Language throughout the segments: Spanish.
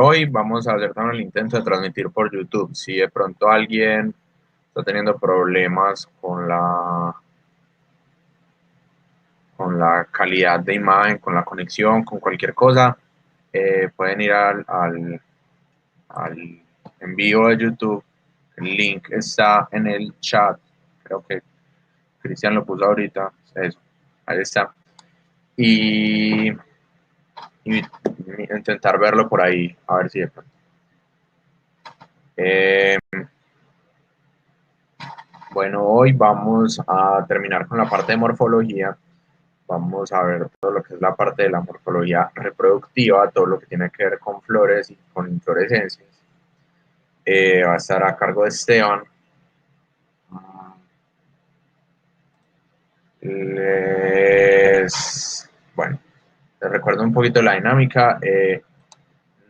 Hoy vamos a hacer también el intento de transmitir por YouTube. Si de pronto alguien está teniendo problemas con la calidad de imagen, con la conexión, con cualquier cosa, pueden ir al en vivo de YouTube. El link está en el chat. Creo que Cristian lo puso ahorita. Eso, ahí está. Y intentar verlo por ahí, a ver si de pronto. Bueno, hoy vamos a terminar con la parte de morfología. Vamos a ver todo lo que es la parte de la morfología reproductiva, todo lo que tiene que ver con flores y con inflorescencias. Va a estar a cargo de Esteban. Bueno, les recuerdo un poquito la dinámica.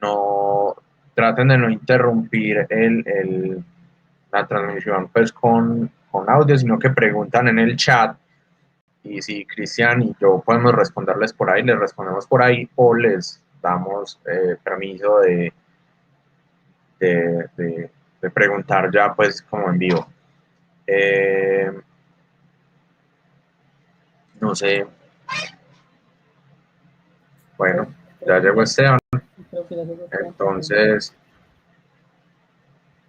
No traten de no interrumpir la transmisión pues con audio, sino que preguntan en el chat, y si Cristian y yo podemos responderles por ahí, les respondemos por ahí, o les damos permiso de preguntar ya pues como en vivo. No sé. Bueno, ya llegó Esteban. Entonces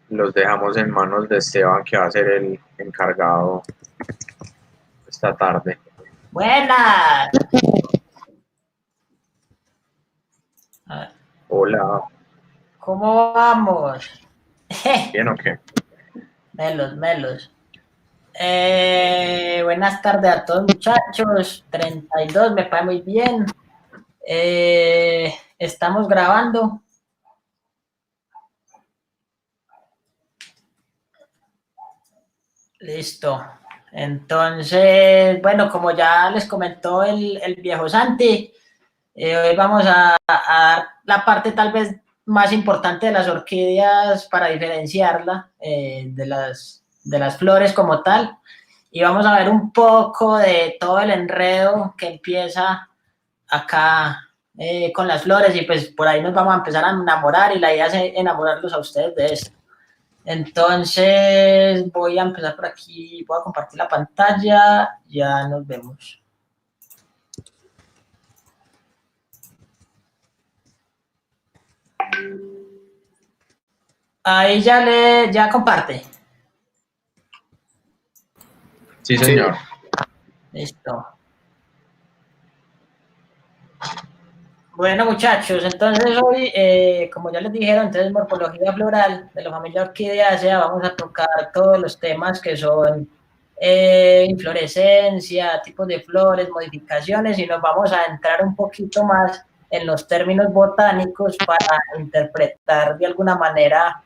los dejamos en manos de Esteban, que va a ser el encargado esta tarde. Buenas. Hola. ¿Cómo vamos? ¿Bien o qué? Melos. Buenas tardes a todos, muchachos. 32, me parece muy bien. Estamos grabando. Listo. Entonces, bueno, como ya les comentó el viejo Santi, hoy vamos a dar la parte tal vez más importante de las orquídeas para diferenciarla de las flores como tal, y vamos a ver un poco de todo el enredo que empieza acá con las flores, y pues por ahí nos vamos a empezar a enamorar, y la idea es enamorarlos a ustedes de esto. Entonces voy a empezar por aquí, voy a compartir la pantalla, ya nos vemos. Ahí ya comparte. Sí, señor. Listo. Bueno, muchachos, entonces hoy, como ya les dijeron, entonces morfología floral de la familia Orquidiácea, vamos a tocar todos los temas que son inflorescencia, tipos de flores, modificaciones, y nos vamos a entrar un poquito más en los términos botánicos para interpretar de alguna manera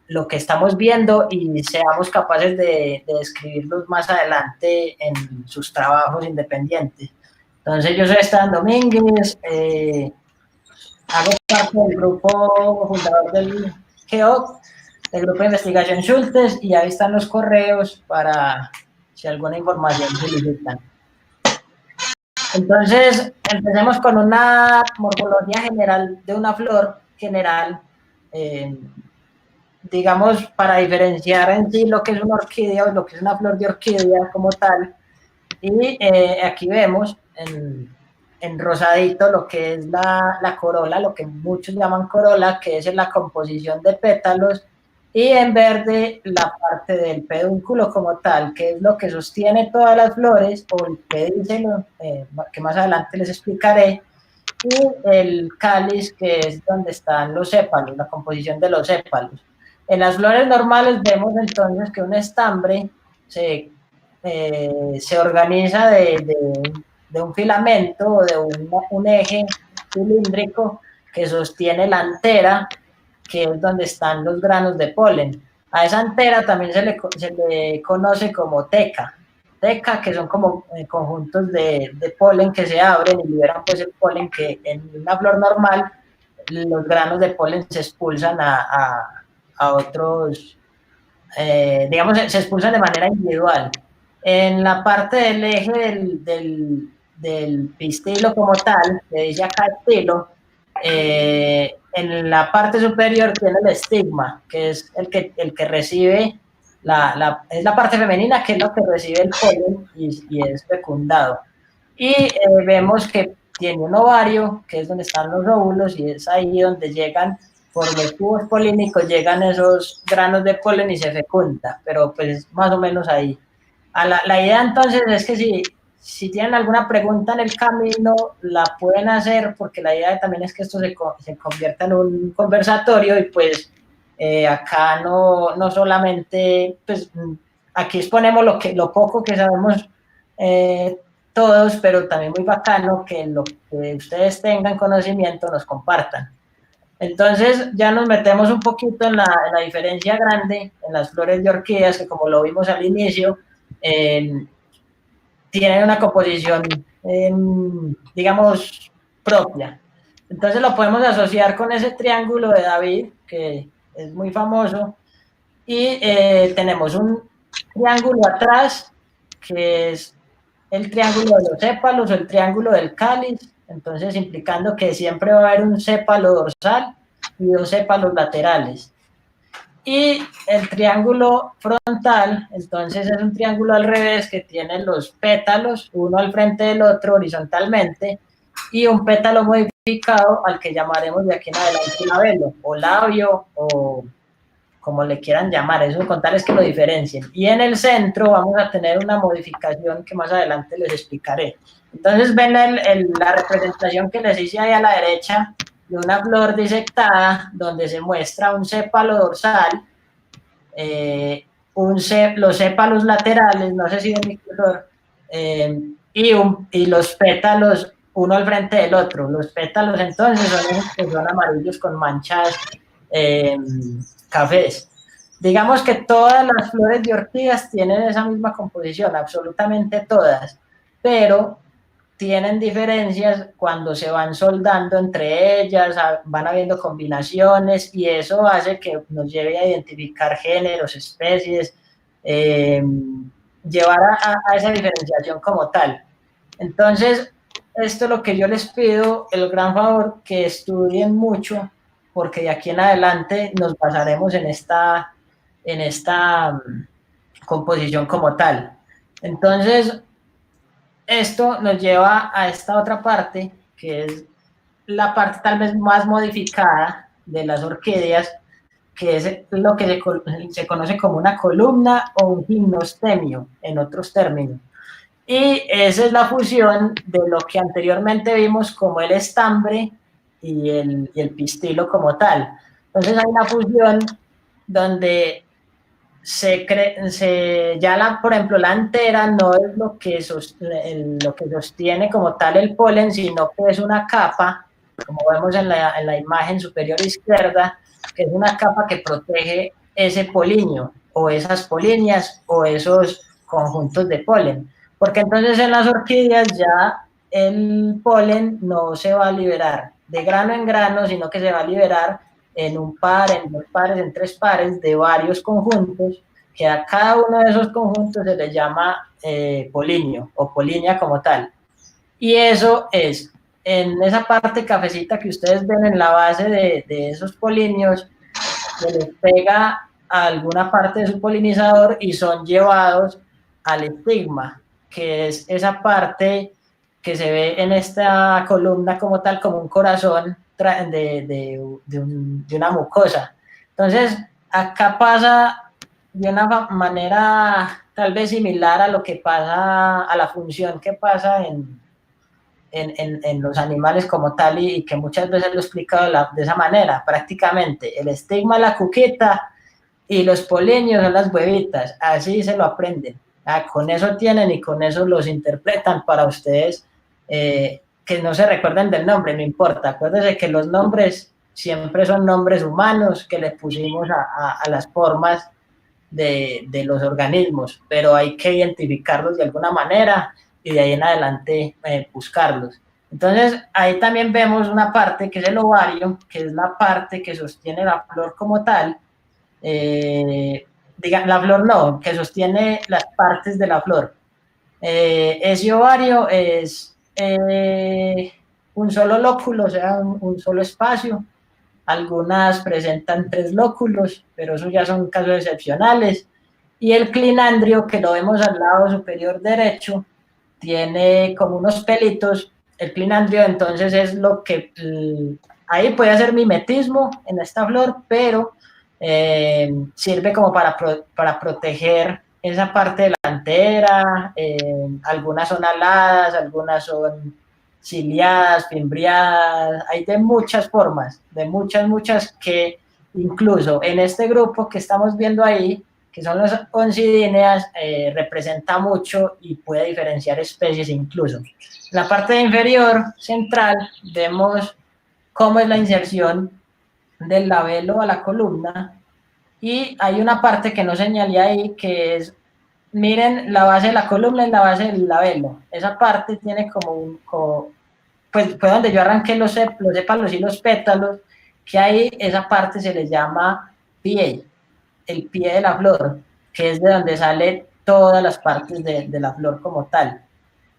lo que estamos viendo, y seamos capaces de describirlos más adelante en sus trabajos independientes. Entonces yo soy Esteban Domínguez, hago parte del grupo fundador del GEOC, del grupo de investigación Schultes, y ahí están los correos para si alguna información solicitan. Entonces empecemos con una morfología general de una flor general, digamos, para diferenciar en sí lo que es una orquídea o lo que es una flor de orquídea como tal. Y aquí vemos en rosadito lo que es la corola, lo que muchos llaman corola, que es la composición de pétalos, y en verde la parte del pedúnculo como tal, que es lo que sostiene todas las flores, o el pedicelo, que más adelante les explicaré, y el cáliz, que es donde están los sépalos, la composición de los sépalos. En las flores normales vemos entonces que un estambre se organiza de un filamento o de un eje cilíndrico que sostiene la antera, que es donde están los granos de polen. A esa antera también se le conoce como teca, que son como conjuntos de polen que se abren y liberan pues el polen, que en una flor normal los granos de polen se expulsan a otros, digamos, se expulsan de manera individual. En la parte del eje del pistilo como tal, que dice acá estilo, En la parte superior tiene el estigma, que es el que recibe, es la parte femenina, que es lo que recibe el polen y es fecundado. Y vemos que tiene un ovario, que es donde están los óvulos, y es ahí donde llegan, por los tubos polínicos, llegan esos granos de polen y se fecunda, pero pues más o menos ahí. La idea entonces es que si tienen alguna pregunta en el camino, la pueden hacer, porque la idea también es que esto se convierta en un conversatorio y pues acá no solamente, pues aquí exponemos lo poco que sabemos todos, pero también muy bacano que lo que ustedes tengan conocimiento nos compartan. Entonces ya nos metemos un poquito en la diferencia grande en las flores de orquídeas, que como lo vimos al inicio, tienen una composición, digamos, propia. Entonces lo podemos asociar con ese triángulo de David, que es muy famoso, y tenemos un triángulo atrás, que es el triángulo de los sépalos o el triángulo del cáliz, entonces implicando que siempre va a haber un sépalo dorsal y dos sépalos laterales. Y el triángulo frontal, entonces es un triángulo al revés que tiene los pétalos, uno al frente del otro horizontalmente, y un pétalo modificado al que llamaremos de aquí en adelante labelo, o labio, o como le quieran llamar, eso contarles que lo diferencien. Y en el centro vamos a tener una modificación que más adelante les explicaré. Entonces ven la representación que les hice ahí a la derecha de una flor disectada donde se muestra un sépalo dorsal, los sépalos laterales, no sé si ven mi color, y los pétalos uno al frente del otro. Los pétalos entonces son amarillos con manchas cafés. Digamos que todas las flores de orquídeas tienen esa misma composición, absolutamente todas, pero tienen diferencias cuando se van soldando entre ellas, van habiendo combinaciones y eso hace que nos lleve a identificar géneros, especies, llevar a esa diferenciación como tal. Entonces, esto es lo que yo les pido, el gran favor, que estudien mucho, porque de aquí en adelante nos basaremos en esta composición como tal. Entonces, esto nos lleva a esta otra parte, que es la parte tal vez más modificada de las orquídeas, que es lo que se conoce como una columna o un gimnostemio, en otros términos. Y esa es la fusión de lo que anteriormente vimos como el estambre y el pistilo como tal. Entonces hay una fusión donde por ejemplo, la antera no es lo que sostiene como tal el polen, sino que es una capa, como vemos en la imagen superior izquierda, que es una capa que protege ese polinio, o esas polinias, o esos conjuntos de polen. Porque entonces en las orquídeas ya el polen no se va a liberar de grano en grano, sino que se va a liberar en un par, en dos pares, en tres pares de varios conjuntos, que a cada uno de esos conjuntos se le llama polinio o polinia como tal. Y eso es, en esa parte cafecita que ustedes ven en la base de esos polinios, se les pega a alguna parte de su polinizador y son llevados al estigma, que es esa parte que se ve en esta columna como tal, como un corazón de una mucosa. Entonces, acá pasa de una manera tal vez similar a lo que pasa, a la función que pasa en los animales como tal y que muchas veces lo he explicado de esa manera, prácticamente. El estigma es la cuquita y los polinios son las huevitas, así se lo aprenden. Con eso tienen y con eso los interpretan para ustedes, que no se recuerden del nombre, no importa. Acuérdense que los nombres siempre son nombres humanos que le pusimos a las formas de los organismos, pero hay que identificarlos de alguna manera y de ahí en adelante buscarlos. Entonces, ahí también vemos una parte que es el ovario, que es la parte que sostiene la flor como tal. La flor no, que sostiene las partes de la flor. Ese ovario es un solo lóculo, o sea, un solo espacio. Algunas presentan 3 lóculos, pero eso ya son casos excepcionales. Y el clinandrio, que lo vemos al lado superior derecho, tiene como unos pelitos. El clinandrio entonces es lo que ahí puede hacer mimetismo en esta flor, pero sirve como para proteger esa parte delantera. Algunas son aladas, algunas son ciliadas, fimbriadas, hay de muchas formas, de muchas, que incluso en este grupo que estamos viendo ahí, que son los oncidíneas, representa mucho y puede diferenciar especies incluso. En la parte inferior central vemos cómo es la inserción del labelo a la columna, y hay una parte que no señalé ahí, que es, miren, la base de la columna y la base del labelo. Esa parte tiene pues fue donde yo arranqué los sépalos y los pétalos, que ahí esa parte se le llama pie, el pie de la flor, que es de donde salen todas las partes de la flor como tal.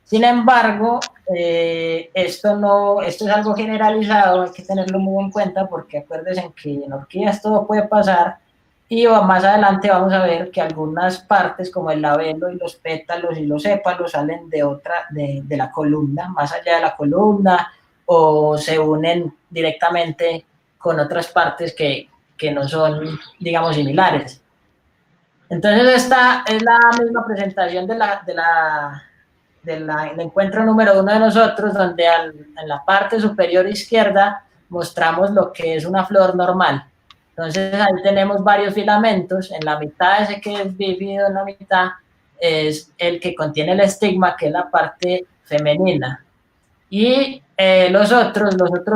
Sin embargo, esto es algo generalizado, hay que tenerlo muy en cuenta, porque acuérdense que en orquídeas todo puede pasar, y más adelante vamos a ver que algunas partes como el labelo y los pétalos y los sépalos salen de la columna, más allá de la columna, o se unen directamente con otras partes que no son, digamos, similares. Entonces esta es la misma presentación del encuentro número 1 de nosotros, donde en la parte superior izquierda mostramos lo que es una flor normal. Entonces ahí tenemos varios filamentos. En la mitad, ese que es bífido en la mitad, es el que contiene el estigma, que es la parte femenina. Y los otros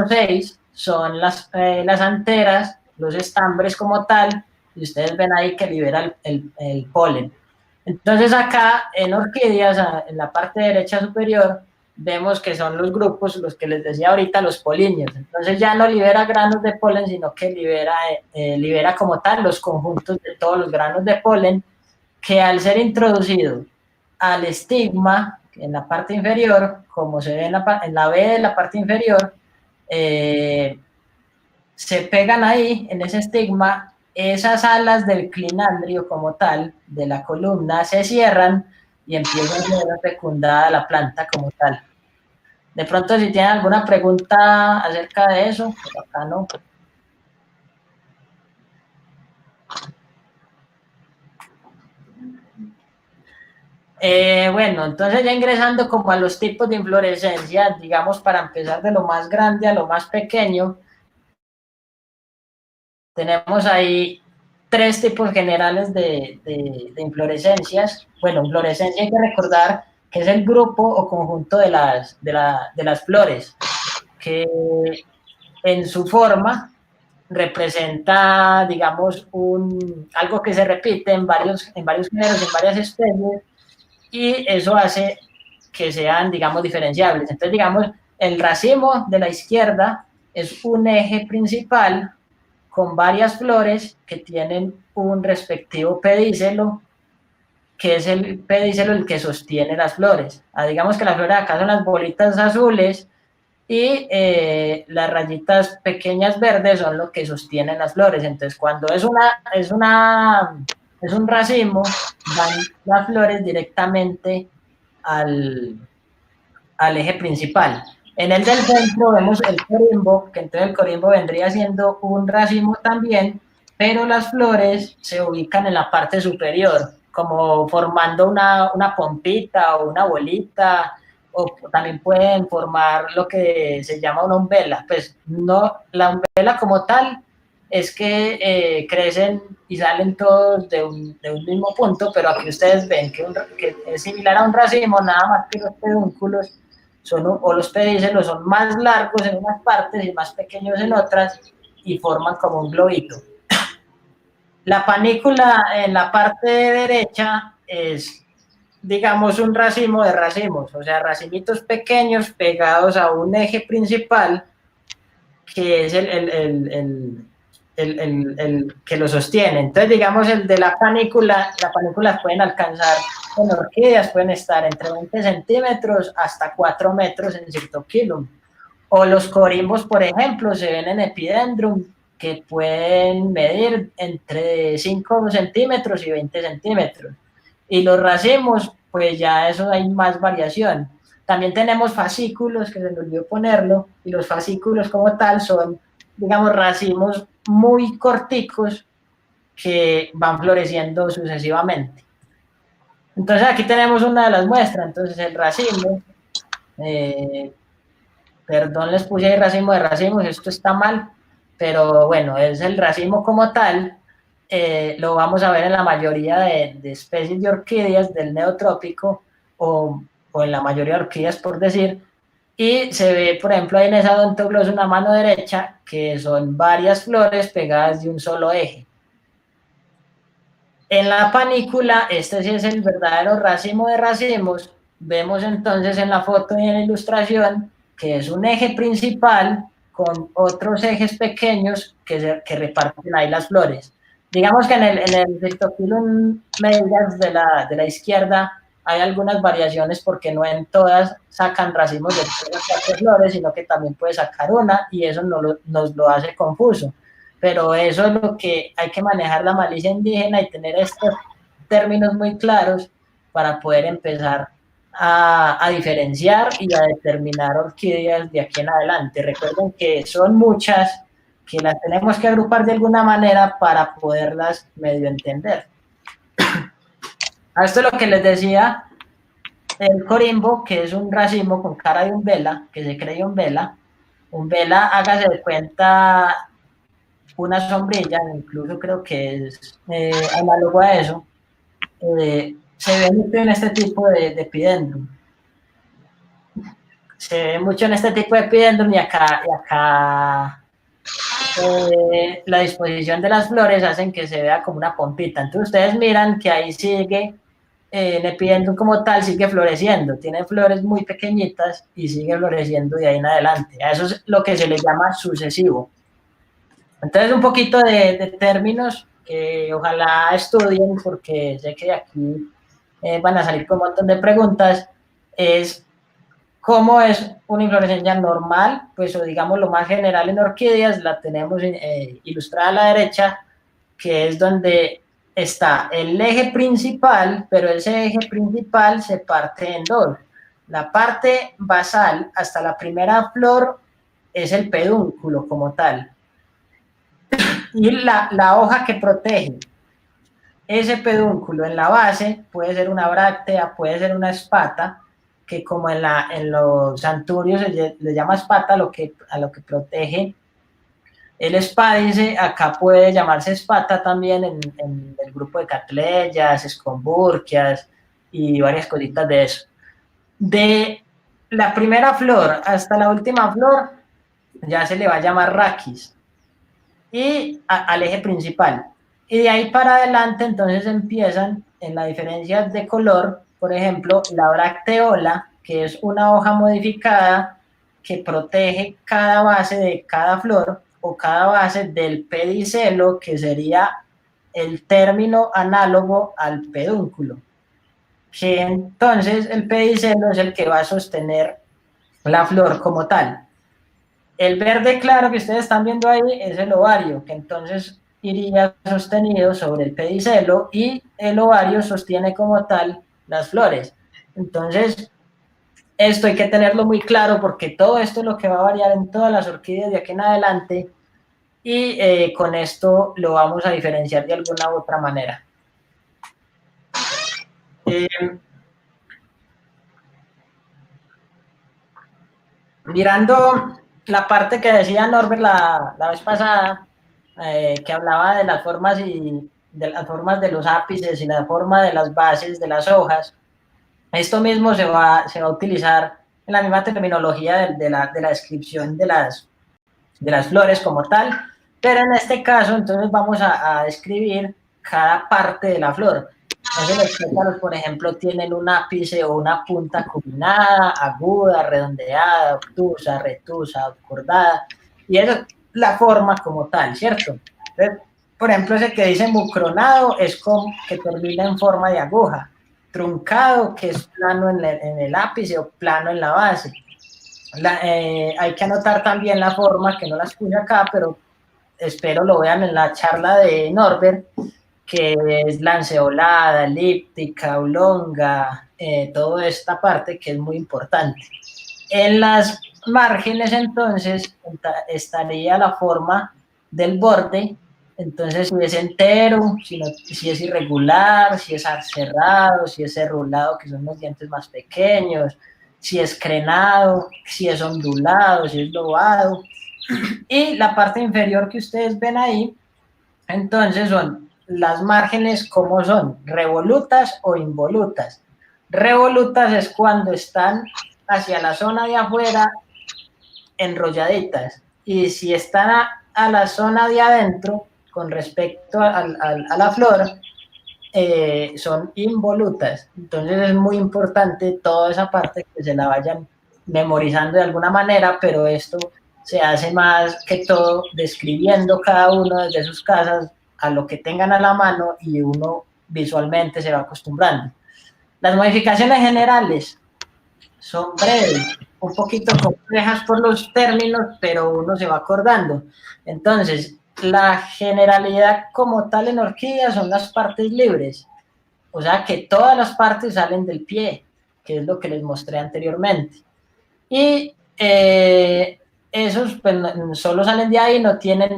6 son las anteras, los estambres como tal, y ustedes ven ahí que libera el polen. Entonces acá en orquídeas, en la parte derecha superior, vemos que son los grupos, los que les decía ahorita, los polinios. Entonces ya no libera granos de polen, sino que libera como tal los conjuntos de todos los granos de polen, que al ser introducido al estigma en la parte inferior, como se ve en la B de la parte inferior, se pegan ahí en ese estigma. Esas alas del clinandrio como tal, de la columna, se cierran y empieza a ser fecundada la planta como tal. De pronto, si tienen alguna pregunta acerca de eso, pues acá no. Bueno, entonces ya ingresando como a los tipos de inflorescencia, digamos, para empezar de lo más grande a lo más pequeño, tenemos ahí 3 tipos generales de inflorescencias. Bueno, inflorescencia hay que recordar que es el grupo o conjunto de las flores, que en su forma representa, digamos, algo que se repite en varios géneros, en varias especies, y eso hace que sean, digamos, diferenciables. Entonces, digamos, el racimo de la izquierda es un eje principal con varias flores que tienen un respectivo pedicelo, que es el pedicelo el que sostiene las flores. Digamos que las flores acá son las bolitas azules, y las rayitas pequeñas verdes son lo que sostienen las flores. Entonces, cuando es un racimo, van las flores directamente al eje principal. En el del centro vemos el corimbo, que entonces el corimbo vendría siendo un racimo también, pero las flores se ubican en la parte superior, como formando una pompita o una bolita, o también pueden formar lo que se llama una umbela. Pues no, la umbela como tal es que crecen y salen todos de un mismo punto, pero aquí ustedes ven que es similar a un racimo, nada más que los pedúnculos o los pedicelos son más largos en unas partes y más pequeños en otras, y forman como un globito. La panícula en la parte derecha es, digamos, un racimo de racimos, o sea, racimitos pequeños pegados a un eje principal, que es el que lo sostiene. Entonces, digamos, el de las panículas pueden alcanzar, en orquídeas pueden estar entre 20 centímetros hasta 4 metros en Cyrtophyllum, O los corimbos, por ejemplo, se ven en Epidendrum, que pueden medir entre 5 centímetros y 20 centímetros. Y los racimos, pues ya eso hay más variación. También tenemos fascículos, que se me olvidó ponerlo, y los fascículos como tal son, digamos, racimos muy corticos que van floreciendo sucesivamente. Entonces aquí tenemos una de las muestras, entonces el racimo, perdón, les puse ahí racimo de racimos, esto está mal, pero bueno, es el racimo como tal, lo vamos a ver en la mayoría de especies de orquídeas del neotrópico o en la mayoría de orquídeas por decir, y se ve, por ejemplo, ahí en esa odontoglosa una mano derecha, que son varias flores pegadas de un solo eje. En la panícula, este sí es el verdadero racimo de racimos. Vemos entonces en la foto y en la ilustración que es un eje principal con otros ejes pequeños que reparten ahí las flores. Digamos que en el Cryptophyllum medias de la izquierda hay algunas variaciones porque no en todas sacan racimos de 3 o 4 flores, sino que también puede sacar una y eso nos lo hace confuso. Pero eso es lo que hay que manejar la malicia indígena y tener estos términos muy claros para poder empezar a diferenciar y a determinar orquídeas de aquí en adelante. Recuerden que son muchas, que las tenemos que agrupar de alguna manera para poderlas medio entender. A esto es lo que les decía, el corimbo, que es un racimo con cara de umbela, que se cree umbela, hágase de cuenta una sombrilla, incluso creo que es análogo a eso, se ve mucho en este tipo de epidendrum. Se ve mucho en este tipo de epidendrum y acá la disposición de las flores hacen que se vea como una pompita. Entonces ustedes miran que ahí sigue, el epidendrum como tal sigue floreciendo, tiene flores muy pequeñitas y sigue floreciendo de ahí en adelante. A eso es lo que se le llama sucesivo. Entonces, un poquito de términos que ojalá estudien, porque sé que de aquí van a salir con un montón de preguntas, es cómo es una inflorescencia normal, pues o digamos lo más general en orquídeas, la tenemos ilustrada a la derecha, que es donde está el eje principal, pero ese eje principal se parte en dos. La parte basal hasta la primera flor es el pedúnculo como tal. Y la hoja que protege ese pedúnculo en la base puede ser una bráctea, puede ser una espata, que como en los anturios se le llama espata a lo que protege el espádice. Acá puede llamarse espata también en el grupo de catleyas, escomburquias y varias cositas de eso. De la primera flor hasta la última flor ya se le va a llamar raquis y al eje principal. Y de ahí para adelante entonces empiezan en la diferencia de color, por ejemplo, la bracteola, que es una hoja modificada que protege cada base de cada flor o cada base del pedicelo, que sería el término análogo al pedúnculo. Que entonces el pedicelo es el que va a sostener la flor como tal. El verde claro que ustedes están viendo ahí es el ovario, que entonces iría sostenido sobre el pedicelo y el ovario sostiene como tal las flores. Entonces, esto hay que tenerlo muy claro porque todo esto es lo que va a variar en todas las orquídeas de aquí en adelante y con esto lo vamos a diferenciar de alguna u otra manera. Mirando la parte que decía Norbert la vez pasada, que hablaba de las formas y de las formas de los ápices y la forma de las bases de las hojas, esto mismo se va a utilizar en la misma terminología de la descripción de las flores como tal, pero en este caso entonces vamos a describir cada parte de la flor. Entonces los pétalos, por ejemplo, tienen un ápice o una punta combinada, aguda, redondeada, obtusa, retusa, cordada, y eso es la forma como tal, ¿cierto? Entonces, por ejemplo, ese que dice mucronado es como que termina en forma de aguja, truncado, que es plano en el ápice o plano en la base, Hay que anotar también la forma, que no las puse acá, pero espero lo vean en la charla de Norbert, que es lanceolada, elíptica, oblonga, toda esta parte que es muy importante. En las márgenes, entonces, estaría la forma del borde. Entonces, si es entero, si es irregular, si es cerrado, si es cerrulado, que son los dientes más pequeños, si es crenado, si es ondulado, si es lobado. Y la parte inferior que ustedes ven ahí, entonces son las márgenes, ¿cómo son? ¿Revolutas o involutas? Revolutas es cuando están hacia la zona de afuera enrolladitas, y si están a la zona de adentro con respecto a la flor, son involutas. Entonces es muy importante toda esa parte que se la vayan memorizando de alguna manera, pero esto se hace más que todo describiendo cada uno desde sus casas a lo que tengan a la mano, y uno visualmente se va acostumbrando. Las modificaciones generales son breves, un poquito complejas por los términos, pero uno se va acordando. Entonces, la generalidad como tal en orquídeas son las partes libres, o sea que todas las partes salen del pie, que es lo que les mostré anteriormente. Y esos pues, solo salen de ahí, no tienen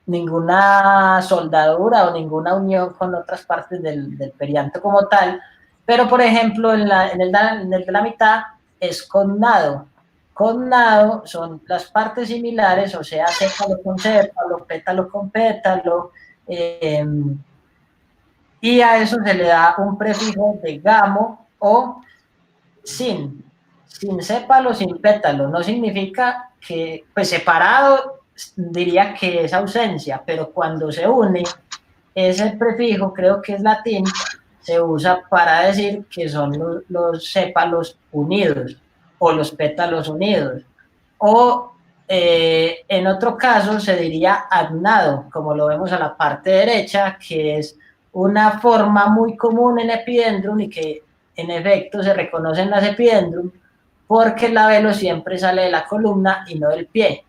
ninguna soldadura o ninguna unión con otras partes del perianto como tal, pero por ejemplo en el de la mitad es connado. Connado son las partes similares, o sea, sépalo con sépalo, pétalo con pétalo, y a eso se le da un prefijo de gamo o sin sépalo, sin pétalo. No significa que, pues separado diría que es ausencia, pero cuando se une ese prefijo, creo que es latín, se usa para decir que son los sépalos unidos o los pétalos unidos. O en otro caso se diría adnado, como lo vemos a la parte derecha, que es una forma muy común en Epidendrum y que en efecto se reconoce en las Epidendrum, porque el labelo siempre sale de la columna y no del pie.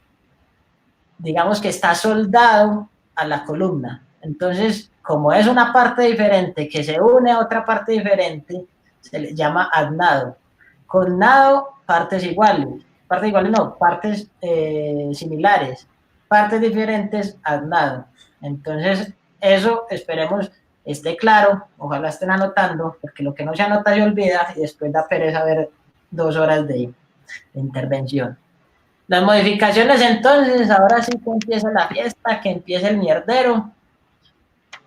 Digamos que está soldado a la columna. Entonces, como es una parte diferente que se une a otra parte diferente, se le llama adnado. Connado, partes iguales. Partes iguales no, partes similares. Partes diferentes, adnado. Entonces, eso esperemos esté claro. Ojalá estén anotando, porque lo que no se anota se olvida y después da pereza ver 2 horas de intervención. Las modificaciones, entonces, ahora sí que empieza la fiesta, que empieza el mierdero.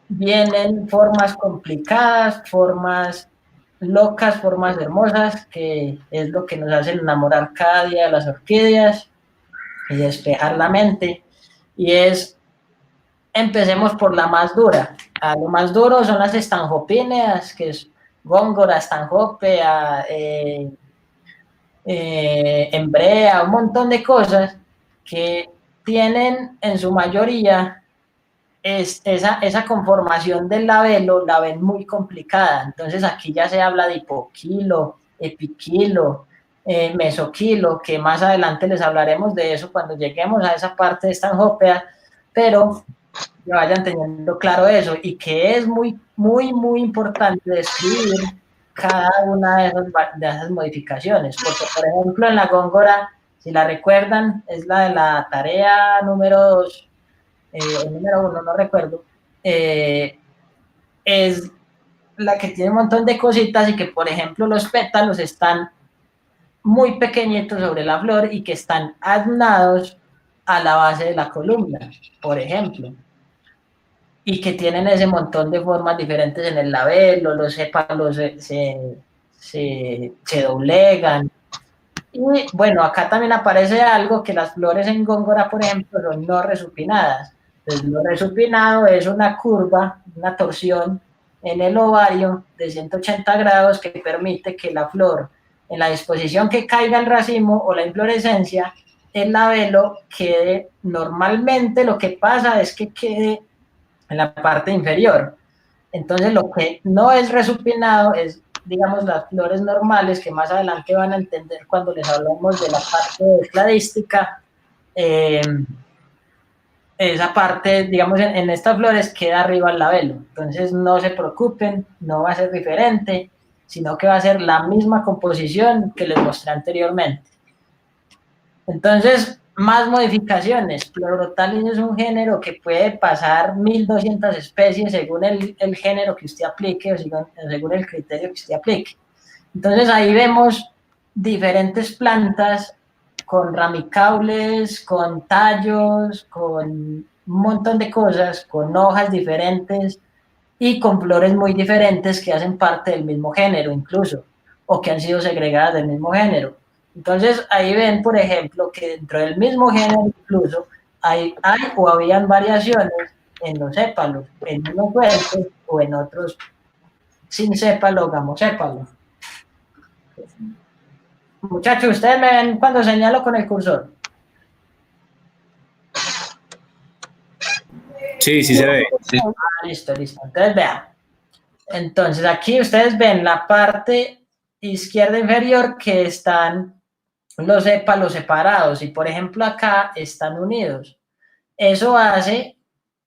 Vienen formas complicadas, formas locas, formas hermosas, que es lo que nos hacen enamorar cada día de las orquídeas y despejar la mente. Y empecemos por la más dura. Lo más duro son las estanjopíneas, que es góngora, estanjopea, embrea, un montón de cosas que tienen en su mayoría esa conformación del labelo, la ven muy complicada. Entonces aquí ya se habla de hipoquilo, epiquilo, mesoquilo, que más adelante les hablaremos de eso cuando lleguemos a esa parte de estanjopea, pero que vayan teniendo claro eso, y que es muy, muy, muy importante describir cada una de esas modificaciones, porque por ejemplo en la góngora, si la recuerdan, es la de la tarea número 2, el número 1 no recuerdo, es la que tiene un montón de cositas y que por ejemplo los pétalos están muy pequeñitos sobre la flor y que están adnados a la base de la columna, por ejemplo, y que tienen ese montón de formas diferentes en el labelo, los sépalos se doblegan. Y bueno, acá también aparece algo, que las flores en góngora, por ejemplo, son no resupinadas. Entonces, lo resupinado es una curva, una torsión en el ovario de 180 grados que permite que la flor, en la disposición que caiga el racimo o la inflorescencia, el labelo quede normalmente. Lo que pasa es que quede en la parte inferior. Entonces, lo que no es resupinado es digamos, las flores normales, que más adelante van a entender cuando les hablamos de la parte de cladística. Esa parte, digamos, en estas flores queda arriba el labelo. Entonces no se preocupen, no va a ser diferente, sino que va a ser la misma composición que les mostré anteriormente. Entonces, más modificaciones. Pleurotalis es un género que puede pasar 1200 especies según el género que usted aplique o según el criterio que usted aplique. Entonces ahí vemos diferentes plantas con ramicables, con tallos, con un montón de cosas, con hojas diferentes y con flores muy diferentes que hacen parte del mismo género incluso, o que han sido segregadas del mismo género. Entonces ahí ven, por ejemplo, que dentro del mismo género incluso hay o habían variaciones en los sépalos, en unos sueltos o en otros sin sépalo o gamosépalo. Muchachos, ¿ustedes me ven cuando señalo con el cursor? Sí, sí se ve. Sí. Listo. Entonces vean. Entonces aquí ustedes ven la parte izquierda inferior que están los sépalos separados y por ejemplo acá están unidos. Eso hace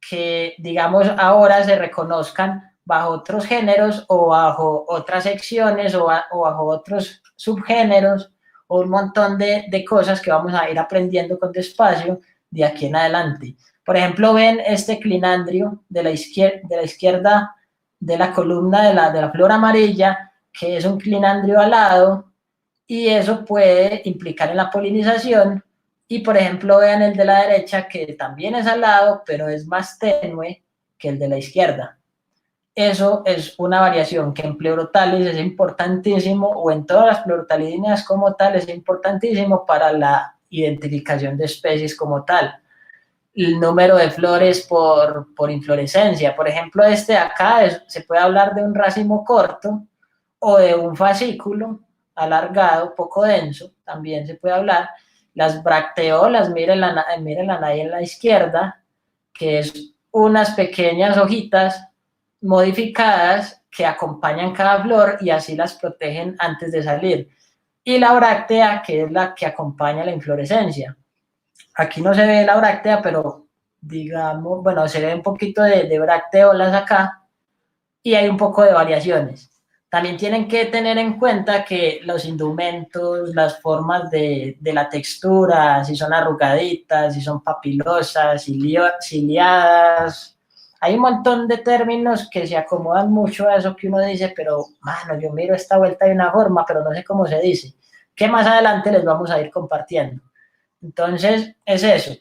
que, digamos, ahora se reconozcan bajo otros géneros o bajo otras secciones o bajo otros subgéneros o un montón de cosas que vamos a ir aprendiendo con despacio de aquí en adelante. Por ejemplo, ven este clinandrio de la izquierda de la columna de la flor amarilla, que es un clinandrio alado, y eso puede implicar en la polinización. Y por ejemplo, vean el de la derecha, que también es alado, pero es más tenue que el de la izquierda. Eso es una variación que en Pleurotalis es importantísimo, o en todas las pleurotalidíneas como tal, es importantísimo para la identificación de especies como tal. El número de flores por inflorescencia. Por ejemplo, este de acá se puede hablar de un racimo corto o de un fascículo alargado, poco denso, también se puede hablar. Las bracteolas, mírenla ahí en la izquierda, que es unas pequeñas hojitas modificadas que acompañan cada flor y así las protegen antes de salir. Y la bráctea, que es la que acompaña la inflorescencia. Aquí no se ve la bráctea, pero digamos, bueno, se ve un poquito de bracteolas acá y hay un poco de variaciones. También tienen que tener en cuenta que los indumentos, las formas de la textura, si son arrugaditas, si son papilosas, ciliadas, hay un montón de términos que se acomodan mucho a eso que uno dice, pero, mano, yo miro esta vuelta de una forma, pero no sé cómo se dice, que más adelante les vamos a ir compartiendo. Entonces, es eso.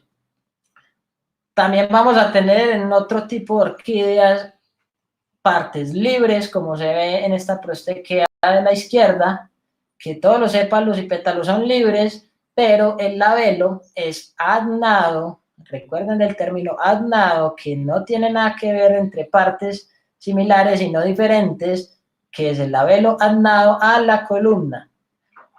También vamos a tener en otro tipo de orquídeas partes libres, como se ve en esta prostequea de la izquierda, que todos los sépalos y pétalos son libres, pero el labelo es adnado. Recuerden del término adnado, que no tiene nada que ver entre partes similares sino diferentes, que es el labelo adnado a la columna.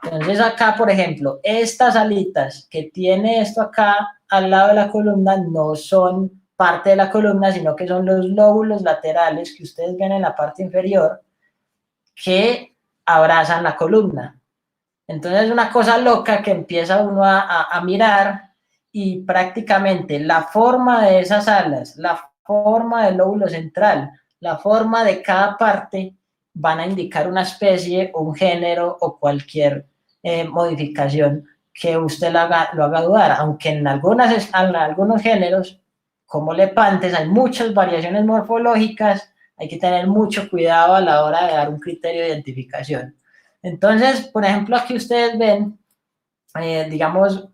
Entonces acá, por ejemplo, estas alitas que tiene esto acá al lado de la columna no son parte de la columna, sino que son los lóbulos laterales que ustedes ven en la parte inferior que abrazan la columna. Entonces es una cosa loca que empieza uno a mirar y prácticamente la forma de esas alas, la forma del lóbulo central, la forma de cada parte van a indicar una especie, un género o cualquier modificación que usted lo haga dudar, aunque en algunos géneros, como lepantes, hay muchas variaciones morfológicas, hay que tener mucho cuidado a la hora de dar un criterio de identificación. Entonces, por ejemplo, aquí ustedes ven, digamos,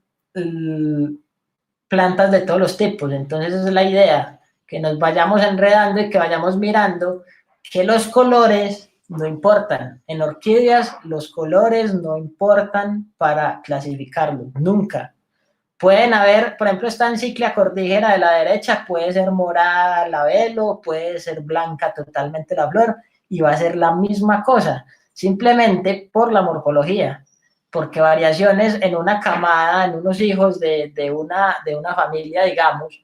plantas de todos los tipos, entonces esa es la idea, que nos vayamos enredando y que vayamos mirando que los colores no importan. En orquídeas los colores no importan para clasificarlo, nunca. Pueden haber, por ejemplo, esta enciclia cordígera de la derecha puede ser morada labelo, puede ser blanca totalmente la flor y va a ser la misma cosa, simplemente por la morfología, porque variaciones en una camada, en unos hijos de una familia, digamos,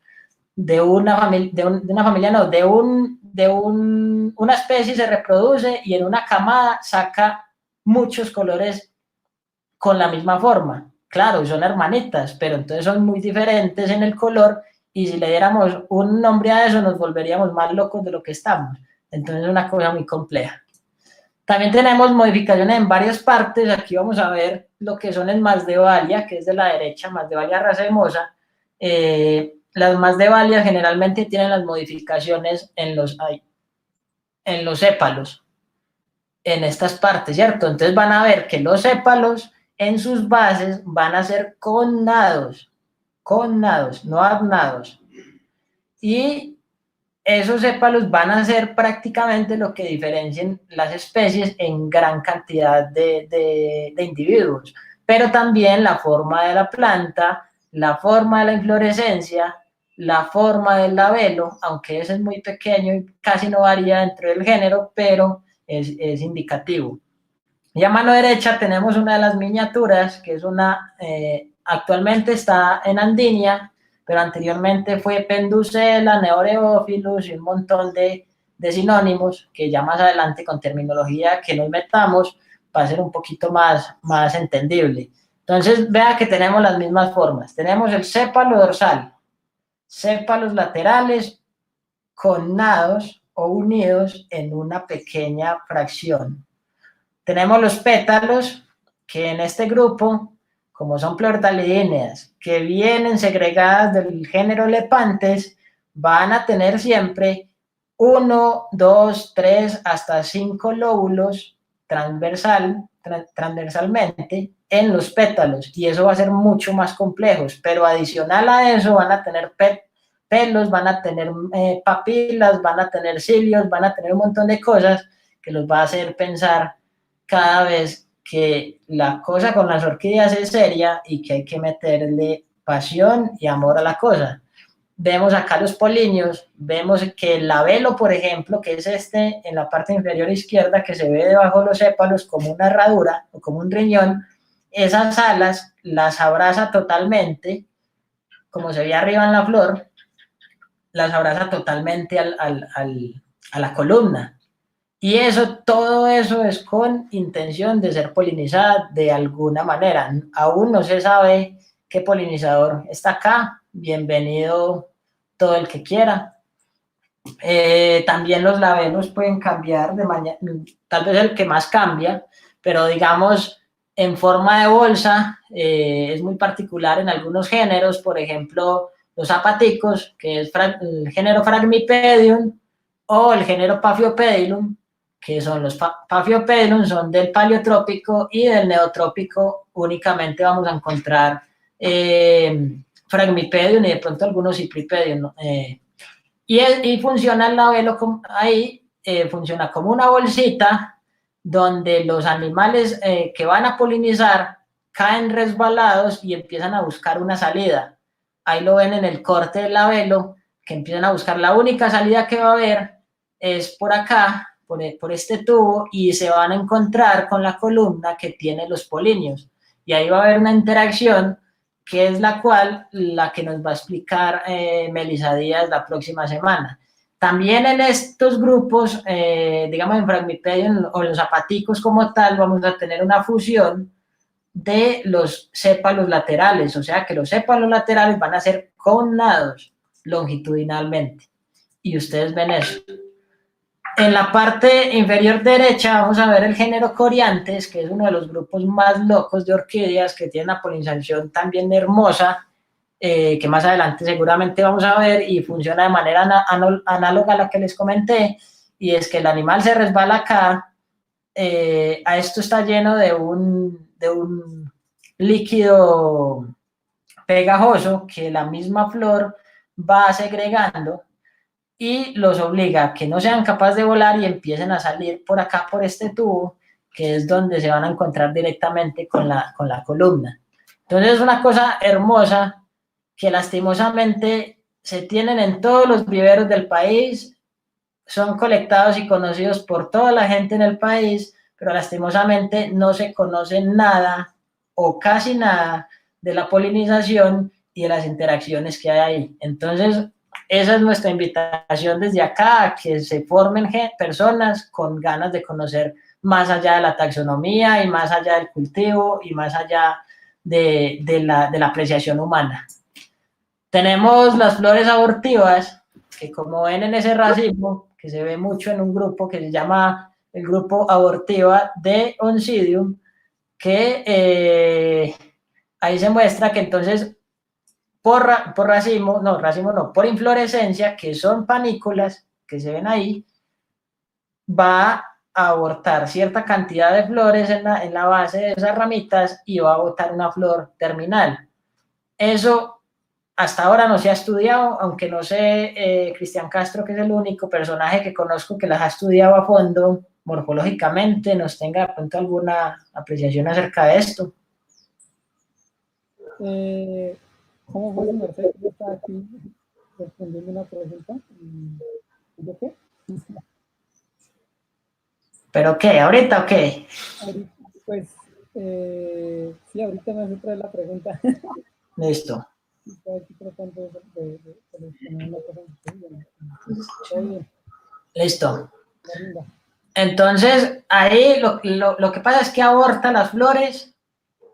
de una familia, de una familia no, una especie se reproduce y en una camada saca muchos colores con la misma forma. Claro, son hermanitas, pero entonces son muy diferentes en el color y si le diéramos un nombre a eso nos volveríamos más locos de lo que estamos. Entonces es una cosa muy compleja. También tenemos modificaciones en varias partes. Aquí vamos a ver lo que son en Masdevallia, que es de la derecha, Masdevallia racemosa. Las Masdevallias generalmente tienen las modificaciones en los sépalos, en estas partes, ¿cierto? Entonces van a ver que los sépalos en sus bases van a ser connados, no adnados. Y esos sépalos van a ser prácticamente lo que diferencien las especies en gran cantidad de individuos, pero también la forma de la planta, la forma de la inflorescencia, la forma del labelo, aunque ese es muy pequeño y casi no varía dentro del género, pero es indicativo. Y a mano derecha tenemos una de las miniaturas, que es actualmente está en Andinia, pero anteriormente fue Penducella, Neoreophilus y un montón de sinónimos que ya más adelante con terminología que nos metamos va a ser un poquito más entendible. Entonces vea que tenemos las mismas formas. Tenemos el sépalo dorsal, sépalos laterales connados o unidos en una pequeña fracción. Tenemos los pétalos, que en este grupo, como son pleurodalidíneas, que vienen segregadas del género Lepanthes, van a tener siempre 1, 2, 3, hasta 5 lóbulos transversalmente en los pétalos, y eso va a ser mucho más complejo, pero adicional a eso van a tener pelos, van a tener papilas, van a tener cilios, van a tener un montón de cosas que los va a hacer pensar cada vez que la cosa con las orquídeas es seria y que hay que meterle pasión y amor a la cosa. Vemos acá los polinios, vemos que el labelo, por ejemplo, que es este en la parte inferior izquierda, que se ve debajo de los sépalos como una herradura o como un riñón, esas alas las abraza totalmente, como se ve arriba en la flor, las abraza totalmente a la columna. Y todo eso es con intención de ser polinizada de alguna manera. Aún no se sabe qué polinizador está acá. Bienvenido todo el que quiera. También los labelos pueden cambiar de manera, tal vez el que más cambia, pero digamos en forma de bolsa, es muy particular en algunos géneros, por ejemplo, los zapaticos, que es el género Phragmipedium, o el género Paphiopedilum, que son los Paphiopedilum, son del paleotrópico, y del neotrópico únicamente vamos a encontrar Phragmipedium y de pronto algunos Cypripedium, ¿no? Y funciona el labelo ahí, funciona como una bolsita donde los animales que van a polinizar caen resbalados y empiezan a buscar una salida. Ahí lo ven en el corte del labelo, que empiezan a buscar la única salida que va a haber es por acá, por este tubo, y se van a encontrar con la columna que tiene los polinios. Y ahí va a haber una interacción que es la que nos va a explicar Melissa Díaz la próxima semana. También en estos grupos, digamos en Phragmipedium o los zapaticos como tal, vamos a tener una fusión de los sépalos laterales, o sea que los sépalos laterales van a ser connados longitudinalmente. Y ustedes ven eso. En la parte inferior derecha vamos a ver el género Coriantes, que es uno de los grupos más locos de orquídeas, que tiene una polinización también hermosa, que más adelante seguramente vamos a ver, y funciona de manera análoga a la que les comenté, y es que el animal se resbala acá, a esto está lleno de un líquido pegajoso que la misma flor va segregando, y los obliga a que no sean capaces de volar y empiecen a salir por acá, por este tubo, que es donde se van a encontrar directamente con la columna. Entonces es una cosa hermosa que lastimosamente se tienen en todos los viveros del país, son colectados y conocidos por toda la gente en el país, pero lastimosamente no se conoce nada o casi nada de la polinización y de las interacciones que hay ahí. Entonces, esa es nuestra invitación desde acá, a que se formen personas con ganas de conocer más allá de la taxonomía y más allá del cultivo y más allá de la apreciación humana. Tenemos las flores abortivas, que como ven en ese racimo, que se ve mucho en un grupo que se llama el grupo abortiva de Oncidium, que ahí se muestra que entonces por racimo no, por inflorescencia, que son panículas, que se ven ahí, va a abortar cierta cantidad de flores en la base de esas ramitas y va a botar una flor terminal. Eso hasta ahora no se ha estudiado, aunque no sé, Cristian Castro, que es el único personaje que conozco que las ha estudiado a fondo morfológicamente, nos tenga de pronto alguna apreciación acerca de esto. ¿Cómo fue su merced? ¿Cómo está aquí respondiendo una pregunta? ¿De qué? ¿Pero qué? ¿Ahorita o qué? Ahorita, pues, sí, ahorita me hace traer la pregunta. Listo. Estoy aquí tratando de responder una cosa. Listo. Entonces, ahí lo que pasa es que aborta las flores,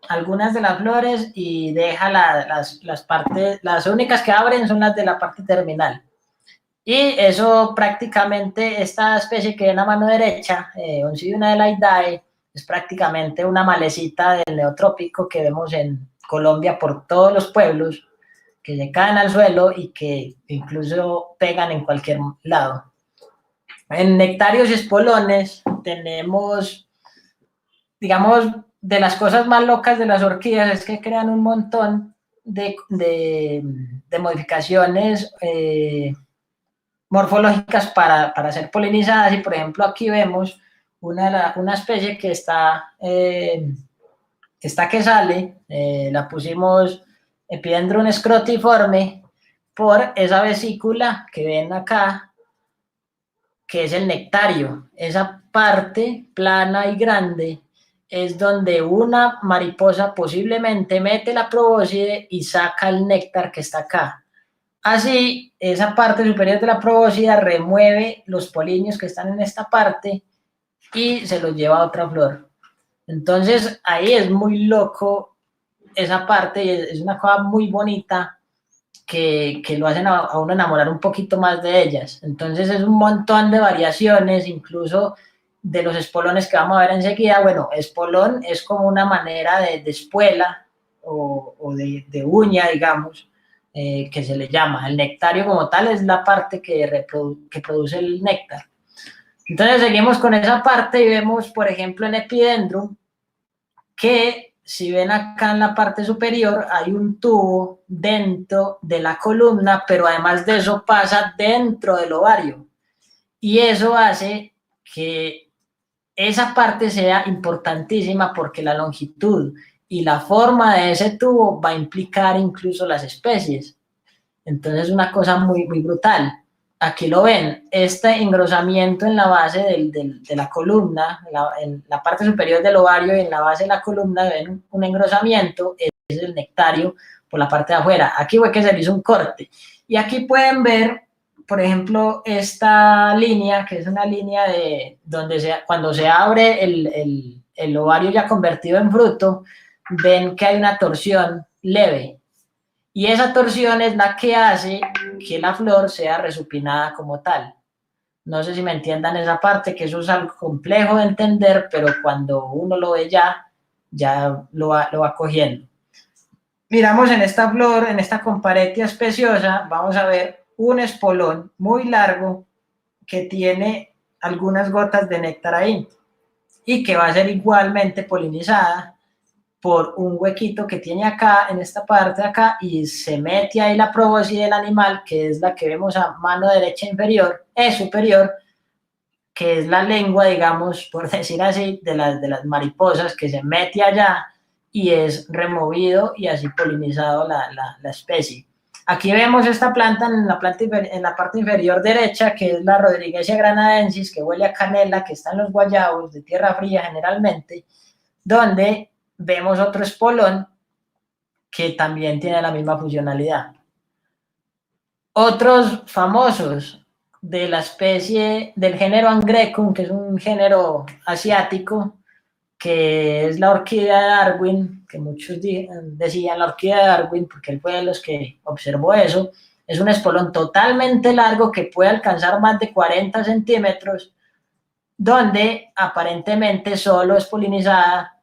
algunas de las flores, y deja las partes, las únicas que abren son las de la parte terminal. Y eso prácticamente, esta especie que ven a mano derecha, Oncidium adelaidae, es prácticamente una malecita del neotrópico que vemos en Colombia por todos los pueblos, que se caen al suelo y que incluso pegan en cualquier lado. En nectarios y espolones tenemos, digamos, de las cosas más locas de las orquídeas es que crean un montón de modificaciones morfológicas para ser polinizadas, y por ejemplo aquí vemos una especie que está que sale, la pusimos Epidendrum scrotiforme por esa vesícula que ven acá, que es el nectario. Esa parte plana y grande es donde una mariposa posiblemente mete la probóscide y saca el néctar que está acá. Así, esa parte superior de la probóscide remueve los polinios que están en esta parte y se los lleva a otra flor. Entonces, ahí es muy loco esa parte, y es una cosa muy bonita que lo hacen a uno enamorar un poquito más de ellas. Entonces, es un montón de variaciones, incluso de los espolones que vamos a ver enseguida. Bueno, espolón es como una manera de espuela o de uña, digamos, que se le llama. El nectario como tal es la parte que produce el néctar. Entonces seguimos con esa parte y vemos, por ejemplo, en Epidendrum, que si ven acá en la parte superior hay un tubo dentro de la columna, pero además de eso pasa dentro del ovario. Y eso hace que esa parte sea importantísima porque la longitud y la forma de ese tubo va a implicar incluso las especies. Entonces es una cosa muy, muy brutal. Aquí lo ven, este engrosamiento en la base de la columna, en la parte superior del ovario y en la base de la columna ven un engrosamiento, es el nectario por la parte de afuera. Aquí fue que se le hizo un corte. Y aquí pueden ver, por ejemplo, esta línea, que es una línea de donde cuando se abre el ovario ya convertido en fruto, ven que hay una torsión leve. Y esa torsión es la que hace que la flor sea resupinada como tal. No sé si me entiendan esa parte, que eso es algo complejo de entender, pero cuando uno lo ve ya lo va cogiendo. Miramos en esta flor, en esta Comparetia speciosa, vamos a ver un espolón muy largo que tiene algunas gotas de néctar ahí y que va a ser igualmente polinizada por un huequito que tiene acá, en esta parte de acá, y se mete ahí la probóscide del animal, que es la que vemos a mano derecha inferior, superior, que es la lengua, digamos, por decir así, de las mariposas, que se mete allá y es removido y así polinizado la especie. Aquí vemos esta planta en la parte inferior derecha, que es la Rodriguesia granadensis, que huele a canela, que está en los guayabos de tierra fría generalmente, donde vemos otro espolón que también tiene la misma funcionalidad. Otros famosos de la especie del género Angrecum, que es un género asiático, que es la orquídea de Darwin, que muchos decían la orquídea de Darwin, porque él fue de los que observó eso. Es un espolón totalmente largo que puede alcanzar más de 40 centímetros, donde aparentemente solo es polinizada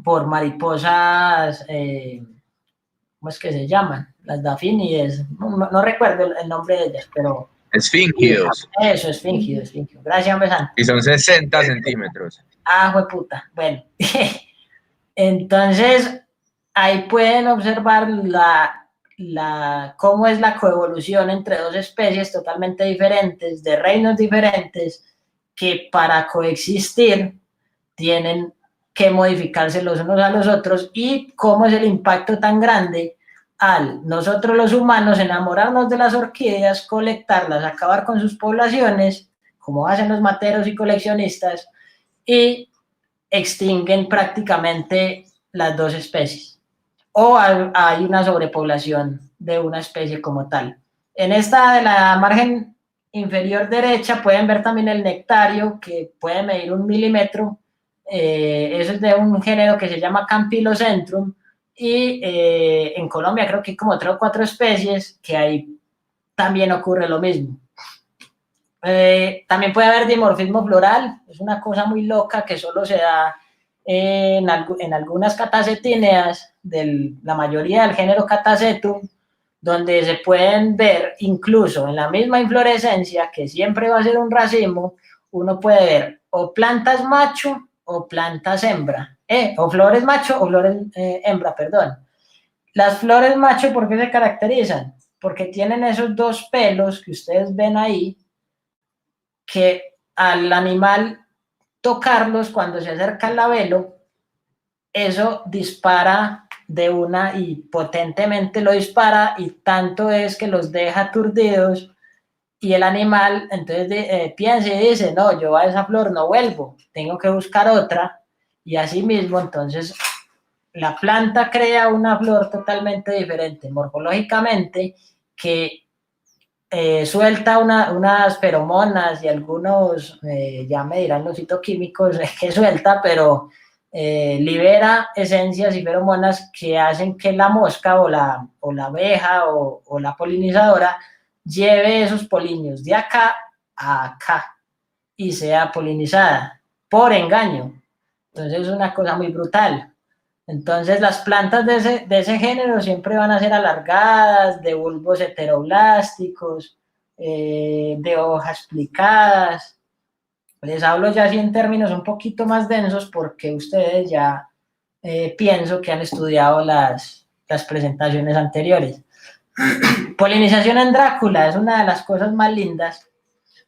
por mariposas, ¿cómo es que se llaman? Las dafinides, no recuerdo el nombre de ellas, pero... Esfingidos. Eso, esfingido. Gracias, hombre santo. Y son 60 centímetros. Ah, jueputa. Bueno, entonces ahí pueden observar cómo es la coevolución entre dos especies totalmente diferentes, de reinos diferentes, que para coexistir tienen que modificarse los unos a los otros, y cómo es el impacto tan grande al nosotros los humanos enamorarnos de las orquídeas, colectarlas, acabar con sus poblaciones, como hacen los materos y coleccionistas, y extinguen prácticamente las dos especies, o hay una sobrepoblación de una especie como tal. En esta de la margen inferior derecha pueden ver también el nectario, que puede medir 1 milímetro. Eso es de un género que se llama Campylocentrum, y en Colombia creo que hay como 3 o 4 especies que ahí también ocurre lo mismo. También puede haber dimorfismo floral, es una cosa muy loca que solo se da en algunas catacetíneas, la mayoría del género Catacetum, donde se pueden ver incluso en la misma inflorescencia, que siempre va a ser un racimo, uno puede ver o plantas macho o plantas hembra, o flores macho o flores hembra, perdón. Las flores macho, ¿por qué se caracterizan? Porque tienen esos dos pelos que ustedes ven ahí, que al animal tocarlos cuando se acerca al labelo, eso dispara de una, y potentemente lo dispara, y tanto es que los deja aturdidos, y el animal entonces piensa y dice, no, yo a esa flor no vuelvo, tengo que buscar otra, y así mismo entonces la planta crea una flor totalmente diferente morfológicamente, que suelta unas feromonas y algunos, ya me dirán los citoquímicos que suelta, pero libera esencias y feromonas que hacen que la mosca o la abeja o la polinizadora lleve esos polinios de acá a acá y sea polinizada por engaño. Entonces es una cosa muy brutal. Entonces las plantas de ese género siempre van a ser alargadas, de bulbos heteroblásticos, de hojas plicadas. Les hablo ya así en términos un poquito más densos, porque ustedes ya pienso que han estudiado las presentaciones anteriores. Polinización en Drácula es una de las cosas más lindas,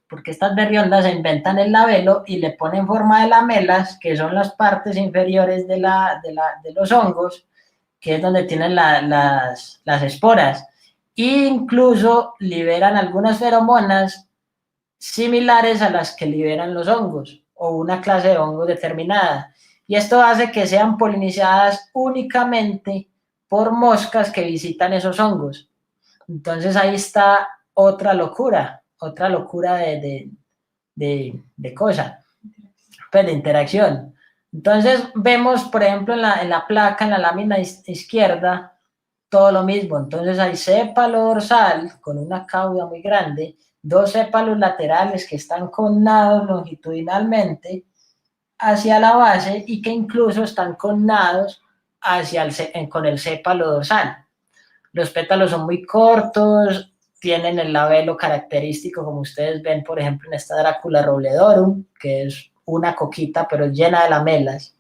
porque estas berriondas se inventan el labelo y le ponen forma de lamelas, que son las partes inferiores de los hongos, que es donde tienen las esporas. E incluso liberan algunas feromonas similares a las que liberan los hongos, o una clase de hongos determinada. Y esto hace que sean polinizadas únicamente por moscas que visitan esos hongos. Entonces ahí está otra locura de cosa, pues de interacción. Entonces vemos, por ejemplo, en la placa, en la lámina izquierda, todo lo mismo. Entonces hay sépalo dorsal con una cauda muy grande, 2 sépalos laterales que están connados longitudinalmente hacia la base, y que incluso están connados con el sépalo dorsal. Los pétalos son muy cortos, tienen el labelo característico, como ustedes ven, por ejemplo, en esta Dracula robledorum, que es una coquita, pero llena de lamelas,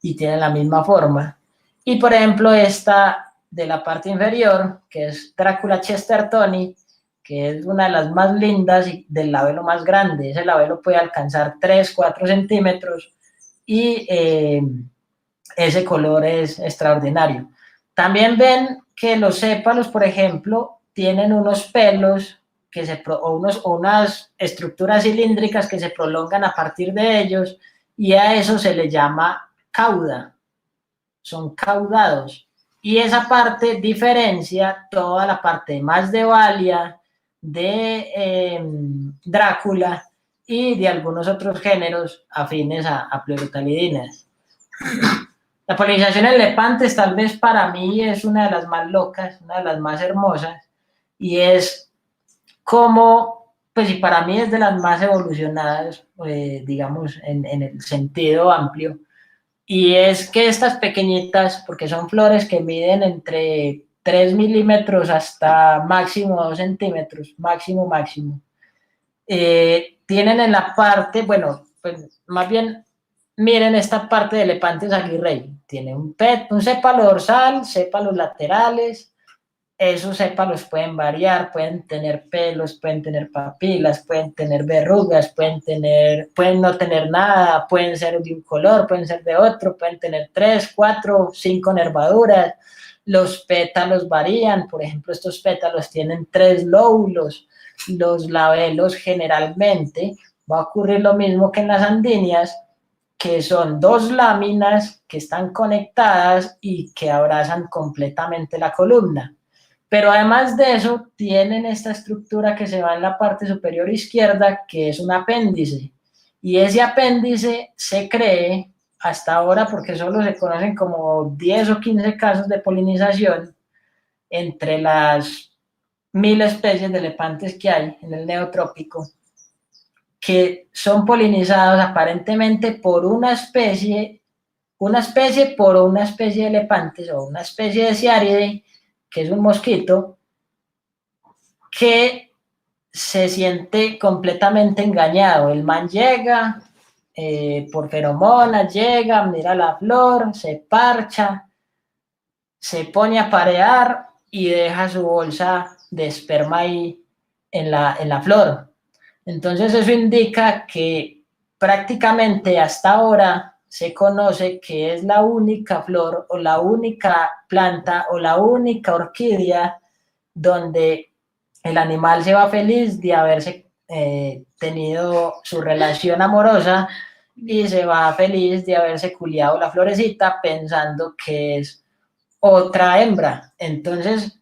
y tiene la misma forma. Y, por ejemplo, esta de la parte inferior, que es Dracula chestertoni, que es una de las más lindas y del labelo más grande. Ese labelo puede alcanzar 3, 4 centímetros, y ese color es extraordinario. También ven que los sépalos, por ejemplo, tienen unos pelos o unas estructuras cilíndricas que se prolongan a partir de ellos, y a eso se le llama cauda. Son caudados. Y esa parte diferencia toda la parte más de Valia, de Drácula y de algunos otros géneros afines a pleurothalidinas. La polinización en lepantes tal vez para mí es una de las más locas, una de las más hermosas, y es como, pues y para mí es de las más evolucionadas, digamos, en el sentido amplio, y es que estas pequeñitas, porque son flores que miden entre 3 milímetros hasta máximo 2 centímetros, máximo, tienen en la parte, bueno, pues más bien miren esta parte de Lepantes aguirrey, tiene un sépalo dorsal, sépalos laterales, esos sépalos pueden variar, pueden tener pelos, pueden tener papilas, pueden tener verrugas, pueden no tener nada, pueden ser de un color, pueden ser de otro, pueden tener 3, 4, 5 nervaduras, los pétalos varían, por ejemplo, estos pétalos tienen 3 lóbulos, los labelos generalmente, va a ocurrir lo mismo que en las andinias, que son 2 láminas que están conectadas y que abrazan completamente la columna. Pero además de eso, tienen esta estructura que se va en la parte superior izquierda, que es un apéndice. Y ese apéndice se cree hasta ahora, porque solo se conocen como 10 o 15 casos de polinización entre las 1000 especies de lepantes que hay en el neotrópico, que son polinizados aparentemente por una especie por una especie de lepantes o una especie de ciáride, que es un mosquito, que se siente completamente engañado. El man llega, por feromonas, llega, mira la flor, se parcha, se pone a parear y deja su bolsa de esperma ahí en la flor. Entonces eso indica que prácticamente hasta ahora se conoce que es la única flor o la única planta o la única orquídea donde el animal se va feliz de haberse tenido su relación amorosa y se va feliz de haberse culiado la florecita pensando que es otra hembra. Entonces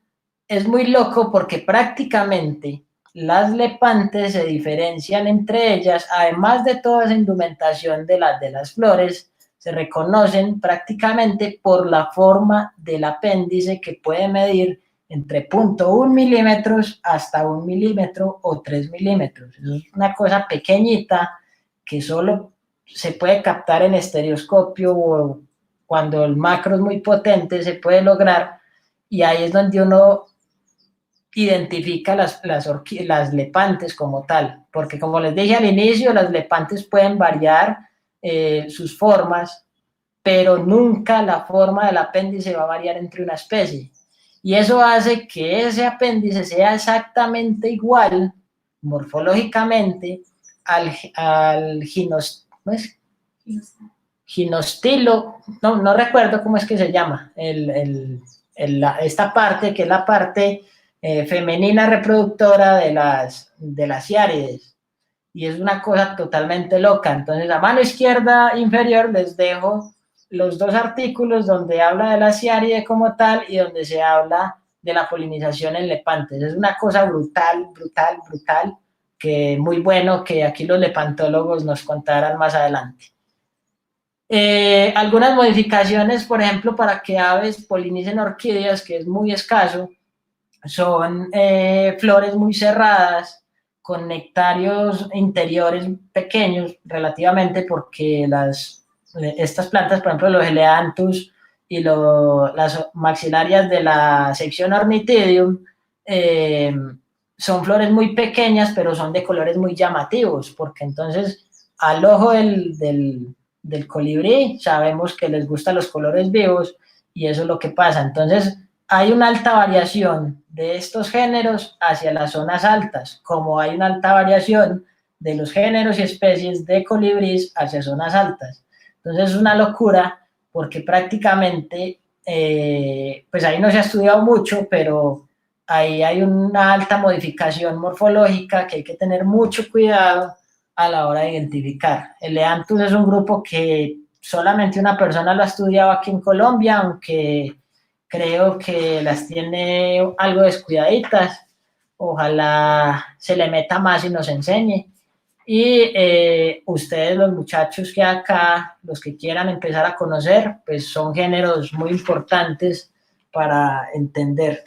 es muy loco porque prácticamente las lepantes se diferencian entre ellas, además de toda esa indumentación de las flores, se reconocen prácticamente por la forma del apéndice, que puede medir entre 0.1 milímetros hasta 1 milímetro o 3 milímetros. Eso es una cosa pequeñita que solo se puede captar en estereoscopio o cuando el macro es muy potente se puede lograr, y ahí es donde uno identifica las lepantes como tal, porque como les dije al inicio, las lepantes pueden variar sus formas, pero nunca la forma del apéndice va a variar entre una especie. Y eso hace que ese apéndice sea exactamente igual, morfológicamente, al ginostilo, no recuerdo cómo es que se llama, esta parte que es la parte femenina reproductora de las ciárides, y es una cosa totalmente loca. Entonces, a mano izquierda inferior les dejo los 2 artículos donde habla de la ciáride como tal y donde se habla de la polinización en lepantes. Es una cosa brutal, que muy bueno que aquí los lepantólogos nos contarán más adelante. Algunas modificaciones, por ejemplo, para que aves polinicen orquídeas, que es muy escaso, son flores muy cerradas, con nectarios interiores pequeños relativamente, porque estas plantas, por ejemplo, los Eleanthus y las maxilarias de la sección Ornithidium, son flores muy pequeñas, pero son de colores muy llamativos, porque entonces al ojo del colibrí sabemos que les gustan los colores vivos, y eso es lo que pasa. Entonces hay una alta variación de estos géneros hacia las zonas altas, como hay una alta variación de los géneros y especies de colibrís hacia zonas altas. Entonces es una locura, porque prácticamente, pues ahí no se ha estudiado mucho, pero ahí hay una alta modificación morfológica que hay que tener mucho cuidado a la hora de identificar. El Leanthus es un grupo que solamente una persona lo ha estudiado aquí en Colombia, aunque creo que las tiene algo descuidaditas. ojalá se le meta más y nos enseñe. Y ustedes, los muchachos que acá, los que quieran empezar a conocer, pues son géneros muy importantes para entender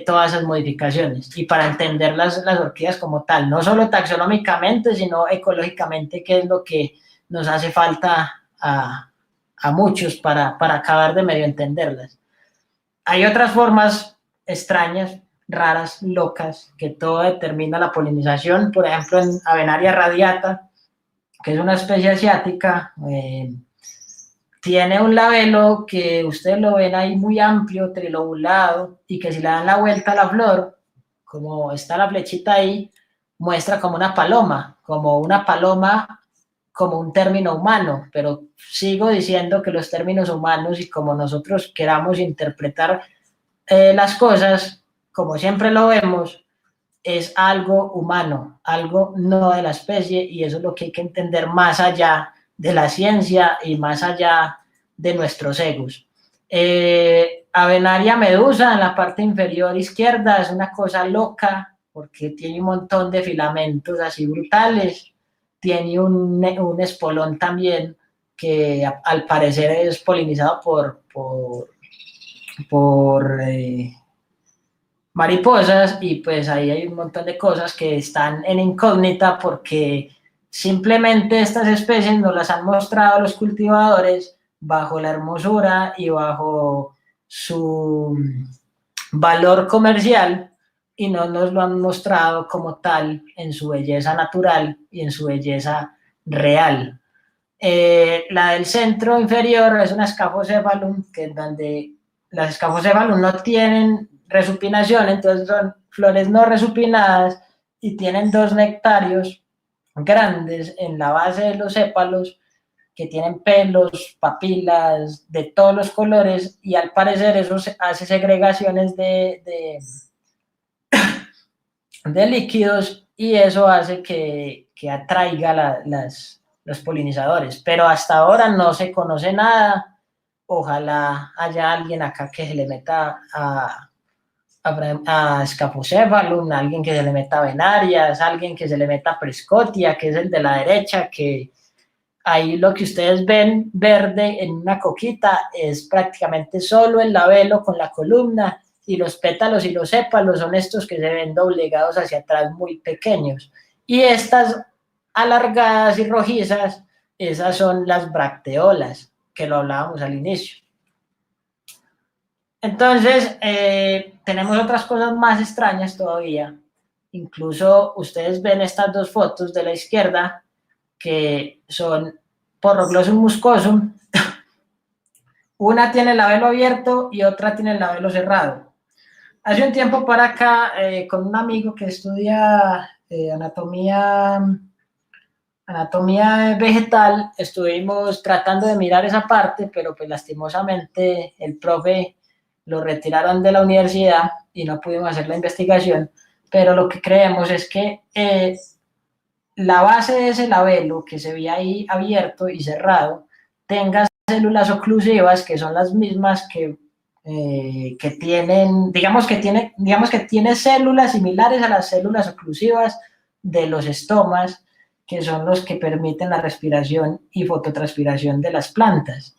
todas esas modificaciones y para entender las orquídeas como tal, no solo taxonómicamente, sino ecológicamente, que es lo que nos hace falta a muchos para acabar de medio entenderlas. Hay otras formas extrañas, raras, locas, que todo determina la polinización, por ejemplo en Avenaria radiata, que es una especie asiática, tiene un labelo que ustedes lo ven ahí muy amplio, trilobulado, y que si le dan la vuelta a la flor, como está la flechita ahí, muestra como una paloma, como un término humano, pero sigo diciendo que los términos humanos y como nosotros queramos interpretar las cosas, como siempre lo vemos, es algo humano, algo no de la especie, y eso es lo que hay que entender más allá de la ciencia y más allá de nuestros egos. Avenaria medusa en la parte inferior izquierda es una cosa loca porque tiene un montón de filamentos así brutales, tiene un espolón también que al parecer es polinizado por mariposas, y pues ahí hay un montón de cosas que están en incógnita porque simplemente estas especies nos las han mostrado los cultivadores bajo la hermosura y bajo su valor comercial, y no nos lo han mostrado como tal en su belleza natural y en su belleza real. La del centro inferior es una Scaphocebhalum, que es donde las Scaphocebhalum no tienen resupinación, entonces son flores no resupinadas y tienen dos nectarios grandes en la base de los sépalos que tienen pelos, papilas de todos los colores, y al parecer eso hace segregaciones de líquidos, y eso hace que atraiga los polinizadores, pero hasta ahora no se conoce nada. Ojalá haya alguien acá que se le meta a Scaphocebhalum, alguien que se le meta a Venarias, alguien que se le meta a Prescottia, que es el de la derecha, que ahí lo que ustedes ven verde en una coquita es prácticamente solo el labelo con la columna, y los pétalos y los sépalos son estos que se ven doblegados hacia atrás muy pequeños. Y estas alargadas y rojizas, esas son las bracteolas, que lo hablábamos al inicio. Entonces, tenemos otras cosas más extrañas todavía. Incluso ustedes ven estas dos fotos de la izquierda, que son Porroglossum muscosum. Una tiene el labelo abierto y otra tiene el labelo cerrado. Hace un tiempo para acá, con un amigo que estudia anatomía vegetal, estuvimos tratando de mirar esa parte, pero pues lastimosamente el profe lo retiraron de la universidad y no pudimos hacer la investigación, pero lo que creemos es que la base de ese labelo que se ve ahí abierto y cerrado tenga células oclusivas que son las mismas que tienen, digamos que tiene células similares a las células oclusivas de los estomas, que son los que permiten la respiración y fototranspiración de las plantas.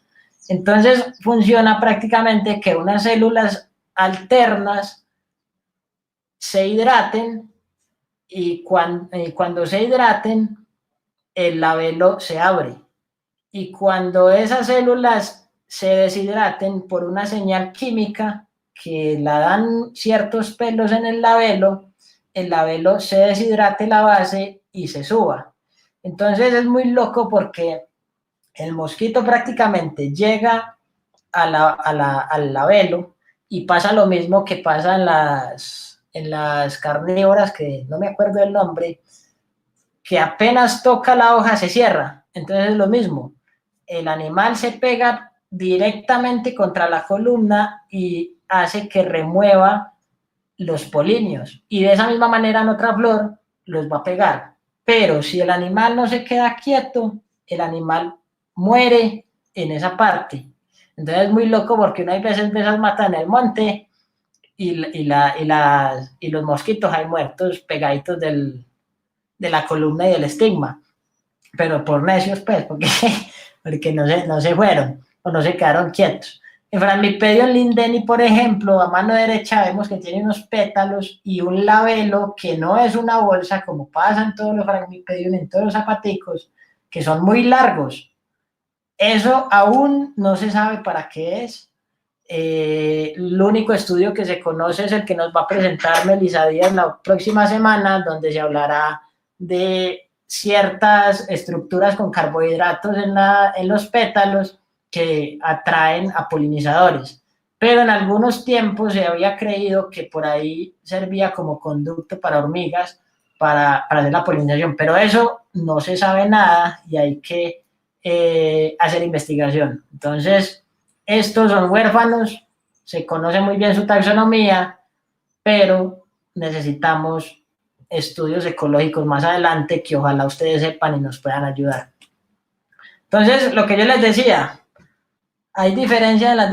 Entonces funciona prácticamente que unas células alternas se hidraten, y cuando se hidraten, el labelo se abre, y cuando esas células se deshidraten por una señal química que la dan ciertos pelos en el labelo se deshidrate la base y se suba. Entonces es muy loco porque el mosquito prácticamente llega al labelo, y pasa lo mismo que pasa en las carnívoras, que no me acuerdo el nombre, que apenas toca la hoja se cierra. Entonces es lo mismo, el animal se pega directamente contra la columna y hace que remueva los polinios, y de esa misma manera en otra flor los va a pegar. Pero si el animal no se queda quieto, el animal muere en esa parte. Entonces es muy loco porque una vez ves esas matas en el monte y los mosquitos ahí muertos pegaditos de la columna y del estigma, pero por necios pues, porque no se fueron o no se quedaron quietos. En Phragmipedium lindeni, por ejemplo, a mano derecha vemos que tiene unos pétalos y un labelo que no es una bolsa, como pasa en todos los Phragmipedium, en todos los zapaticos, que son muy largos. Eso aún no se sabe para qué es. El único estudio que se conoce es el que nos va a presentar Melissa Díaz la próxima semana, donde se hablará de ciertas estructuras con carbohidratos en los pétalos que atraen a polinizadores. Pero en algunos tiempos se había creído que por ahí servía como conducto para hormigas para hacer la polinización, pero eso no se sabe nada y hay que hacer investigación. Entonces, estos son huérfanos, se conoce muy bien su taxonomía, pero necesitamos estudios ecológicos más adelante que ojalá ustedes sepan y nos puedan ayudar. Entonces, lo que yo les decía, hay diferencias en las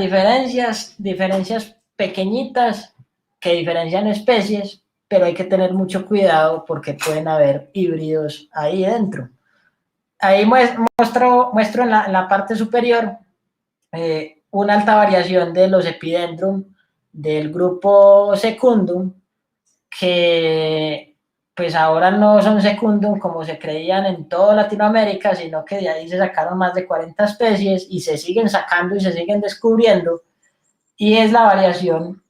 diferencias pequeñitas que diferencian especies, pero hay que tener mucho cuidado porque pueden haber híbridos ahí dentro. Ahí muestro en la parte superior una alta variación de los epidendrum del grupo secundum, que pues ahora no son secundum como se creían en toda Latinoamérica, sino que de ahí se sacaron más de 40 especies y se siguen sacando y se siguen descubriendo, y es la variación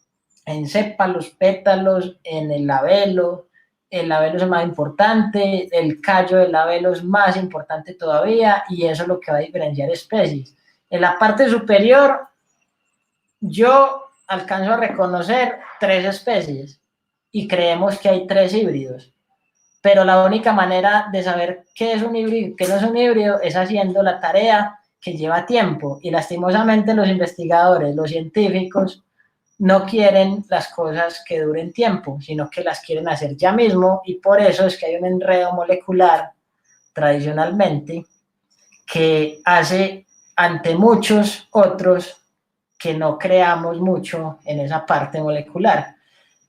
en sépalos, pétalos, en el labelo es el más importante, el callo del labelo es más importante todavía, y eso es lo que va a diferenciar especies. En la parte superior, yo alcanzo a reconocer 3 especies, y creemos que hay 3 híbridos, pero la única manera de saber qué es un híbrido y qué no es un híbrido es haciendo la tarea, que lleva tiempo, y lastimosamente los investigadores, los científicos, no quieren las cosas que duren tiempo, sino que las quieren hacer ya mismo, y por eso es que hay un enredo molecular tradicionalmente que hace ante muchos otros que no creamos mucho en esa parte molecular.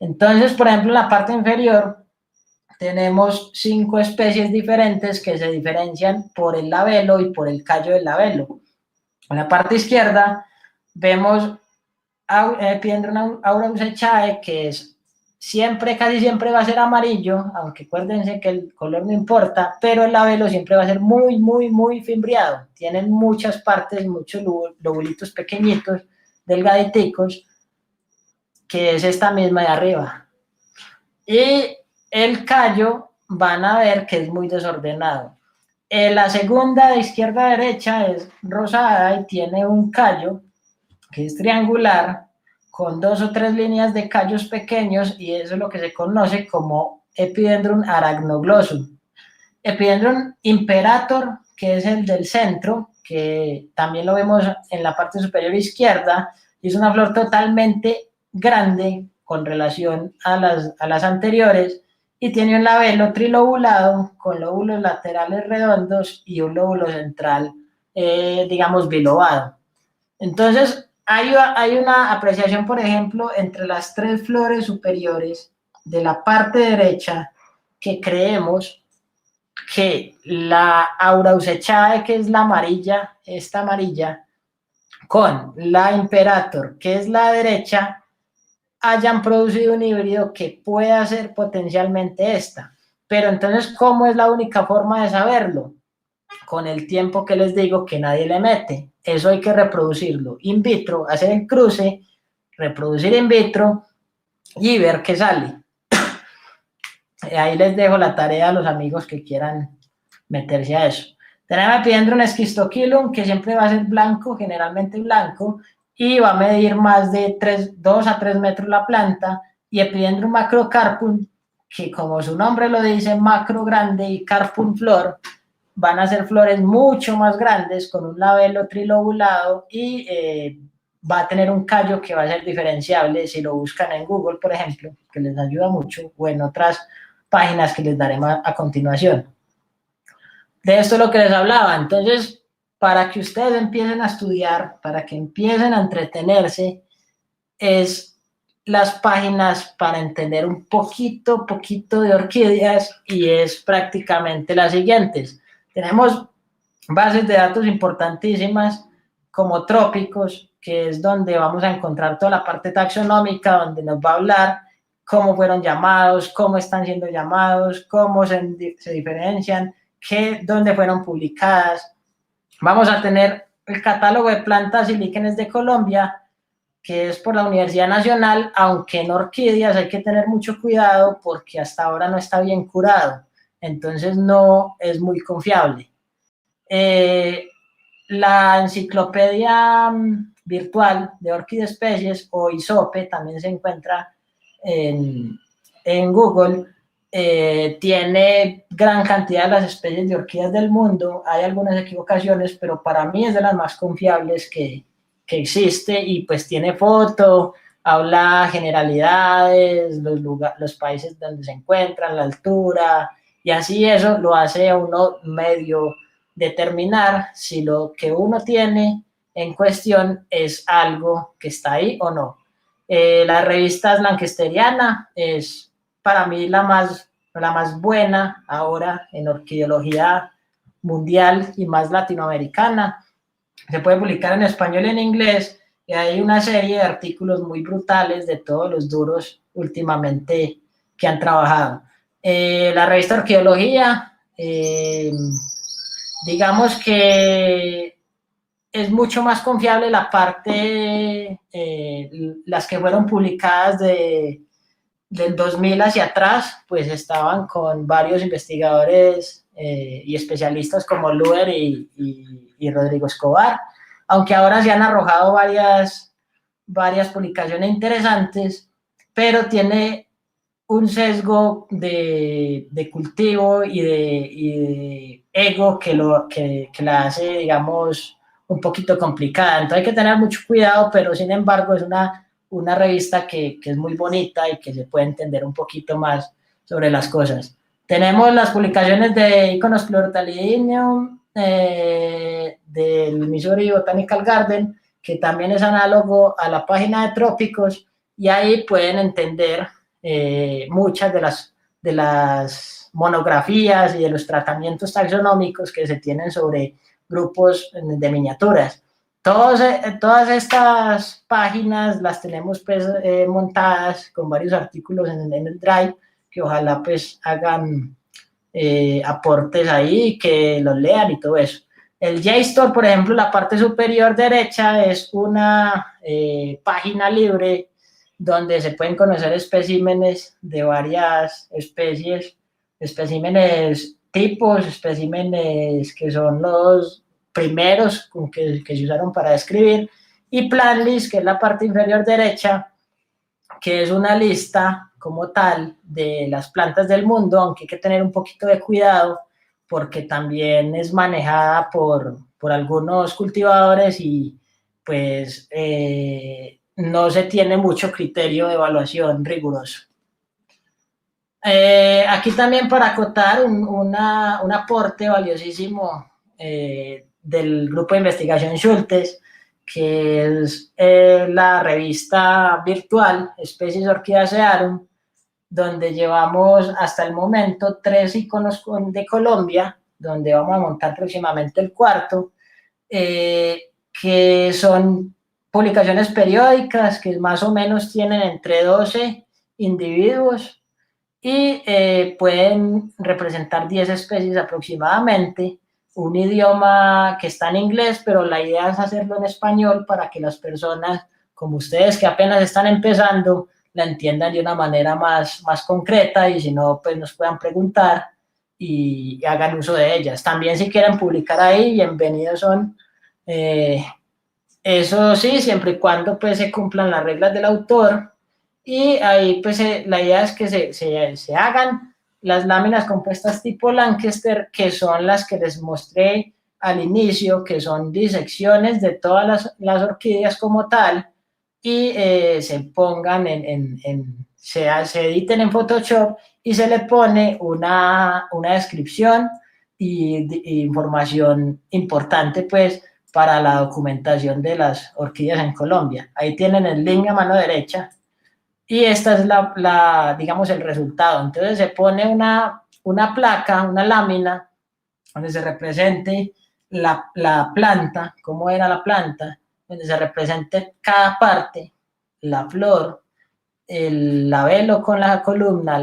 Entonces, por ejemplo, en la parte inferior tenemos 5 especies diferentes que se diferencian por el labelo y por el callo del labelo. En la parte izquierda vemos Epidendrum aureus, que es casi siempre va a ser amarillo, aunque acuérdense que el color no importa, pero el labelo siempre va a ser muy, muy, muy fimbriado. Tienen muchas partes, muchos lobulitos pequeñitos, delgaditicos, que es esta misma de arriba. Y el callo van a ver que es muy desordenado. La segunda de izquierda a derecha es rosada y tiene un callo que es triangular, con 2 o 3 líneas de callos pequeños, y eso es lo que se conoce como Epidendrum arachnoglosum. Epidendrum imperator, que es el del centro, que también lo vemos en la parte superior izquierda, y es una flor totalmente grande con relación a las anteriores, y tiene un labelo trilobulado con lóbulos laterales redondos y un lóbulo central, digamos, bilobado. Entonces, hay una apreciación, por ejemplo, entre las 3 flores superiores de la parte derecha, que creemos que la Aureus-echae, que es la amarilla, esta amarilla, con la Imperator, que es la derecha, hayan producido un híbrido que pueda ser potencialmente esta. Pero entonces, ¿cómo es la única forma de saberlo? Con el tiempo que les digo que nadie le mete. Eso hay que reproducirlo in vitro, hacer el cruce, reproducir in vitro y ver qué sale. Ahí les dejo la tarea a los amigos que quieran meterse a eso. Tenemos Epidendrum schistochilum, que siempre va a ser blanco, generalmente blanco, y va a medir más de 2 a 3 metros la planta, y Epidendrum macrocarpum, que como su nombre lo dice, macro grande y carpum flor, van a ser flores mucho más grandes con un labelo trilobulado, y va a tener un callo que va a ser diferenciable si lo buscan en Google, por ejemplo, que les ayuda mucho, o en otras páginas que les daré a continuación. De esto es lo que les hablaba. Entonces, para que ustedes empiecen a estudiar, para que empiecen a entretenerse, es las páginas para entender un poquito de orquídeas y es prácticamente las siguientes. Tenemos bases de datos importantísimas como Trópicos, que es donde vamos a encontrar toda la parte taxonómica, donde nos va a hablar cómo fueron llamados, cómo están siendo llamados, cómo se diferencian, dónde fueron publicadas. Vamos a tener el catálogo de plantas y líquenes de Colombia, que es por la Universidad Nacional, aunque en orquídeas hay que tener mucho cuidado porque hasta ahora no está bien curado, entonces no es muy confiable. La enciclopedia virtual de Orquídea Especies, o ISOPE, también se encuentra en Google, tiene gran cantidad de las especies de orquídeas del mundo. Hay algunas equivocaciones, pero para mí es de las más confiables que existe, y pues tiene foto, habla generalidades, los países donde se encuentran, la altura, y así eso lo hace a uno medio determinar si lo que uno tiene en cuestión es algo que está ahí o no. La revista Lancasteriana es para mí la más buena ahora en orquideología mundial y más latinoamericana. Se puede publicar en español y en inglés, y hay una serie de artículos muy brutales de todos los duros últimamente que han trabajado. La revista Orquideología, digamos que es mucho más confiable la parte, las que fueron publicadas del 2000 hacia atrás, pues estaban con varios investigadores y especialistas como Luer y Rodrigo Escobar, aunque ahora se han arrojado varias publicaciones interesantes, pero tiene un sesgo de cultivo y de ego que la hace, digamos, un poquito complicada. Entonces hay que tener mucho cuidado, pero sin embargo es una revista que es muy bonita y que se puede entender un poquito más sobre las cosas. Tenemos las publicaciones de Iconos Pleurotalidinium, del Missouri Botanical Garden, que también es análogo a la página de Trópicos, y ahí pueden entender muchas de las monografías y de los tratamientos taxonómicos que se tienen sobre grupos de miniaturas. Todas estas páginas las tenemos pues, montadas con varios artículos en el Drive, que ojalá pues hagan aportes ahí y que los lean y todo eso. El JSTOR, por ejemplo, la parte superior derecha es una página libre donde se pueden conocer especímenes de varias especies, especímenes tipos, especímenes que son los primeros que se usaron para describir, y Planlist, que es la parte inferior derecha, que es una lista como tal de las plantas del mundo, aunque hay que tener un poquito de cuidado porque también es manejada por algunos cultivadores y pues no se tiene mucho criterio de evaluación riguroso. Aquí también para acotar un aporte valiosísimo del grupo de investigación Schultes, que es la revista virtual Especies Orchidacearum, donde llevamos hasta el momento 3 iconos de Colombia, donde vamos a montar próximamente el cuarto, que son publicaciones periódicas que más o menos tienen entre 12 individuos y pueden representar 10 especies aproximadamente, un idioma que está en inglés, pero la idea es hacerlo en español para que las personas como ustedes que apenas están empezando la entiendan de una manera más concreta, y si no, pues nos puedan preguntar y hagan uso de ellas. También si quieren publicar ahí, bienvenidos son. Eso sí, siempre y cuando pues se cumplan las reglas del autor, y ahí pues la idea es que se hagan las láminas compuestas tipo Lancaster, que son las que les mostré al inicio, que son disecciones de todas las orquídeas como tal, y se pongan se editen en Photoshop y se le pone una descripción y información importante pues para la documentación de las orquídeas en Colombia. Ahí tienen el link a mano derecha y esta es digamos, el resultado. Entonces se pone una placa, una lámina, donde se represente la planta, cómo era la planta, donde se represente cada parte, la flor, el labelo con la columna,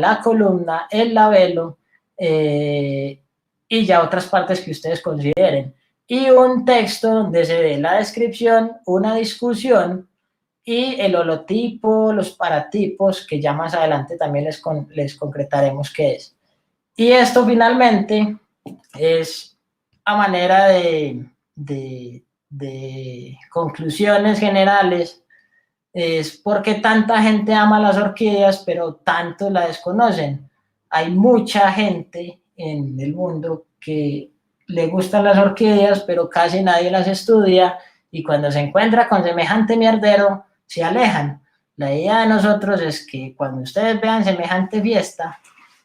el labelo, y ya otras partes que ustedes consideren. Y un texto donde se dé la descripción, una discusión y el holotipo, los paratipos, que ya más adelante también les concretaremos qué es. Y esto finalmente es a manera de conclusiones generales, es porque tanta gente ama las orquídeas, pero tanto la desconocen. Hay mucha gente en el mundo que le gustan las orquídeas, pero casi nadie las estudia, y cuando se encuentra con semejante mierdero, se alejan. La idea de nosotros es que cuando ustedes vean semejante fiesta,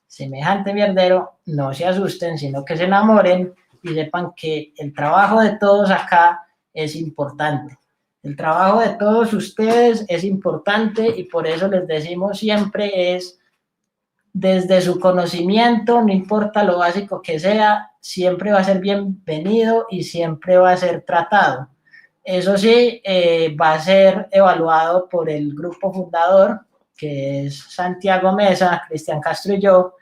semejante mierdero, no se asusten, sino que se enamoren y sepan que el trabajo de todos acá es importante. El trabajo de todos ustedes es importante, y por eso les decimos siempre es desde su conocimiento, no importa lo básico que sea, siempre va a ser bienvenido y siempre va a ser tratado. Eso sí, va a ser evaluado por el grupo fundador, que es Santiago Mesa, Cristian Castro y yo,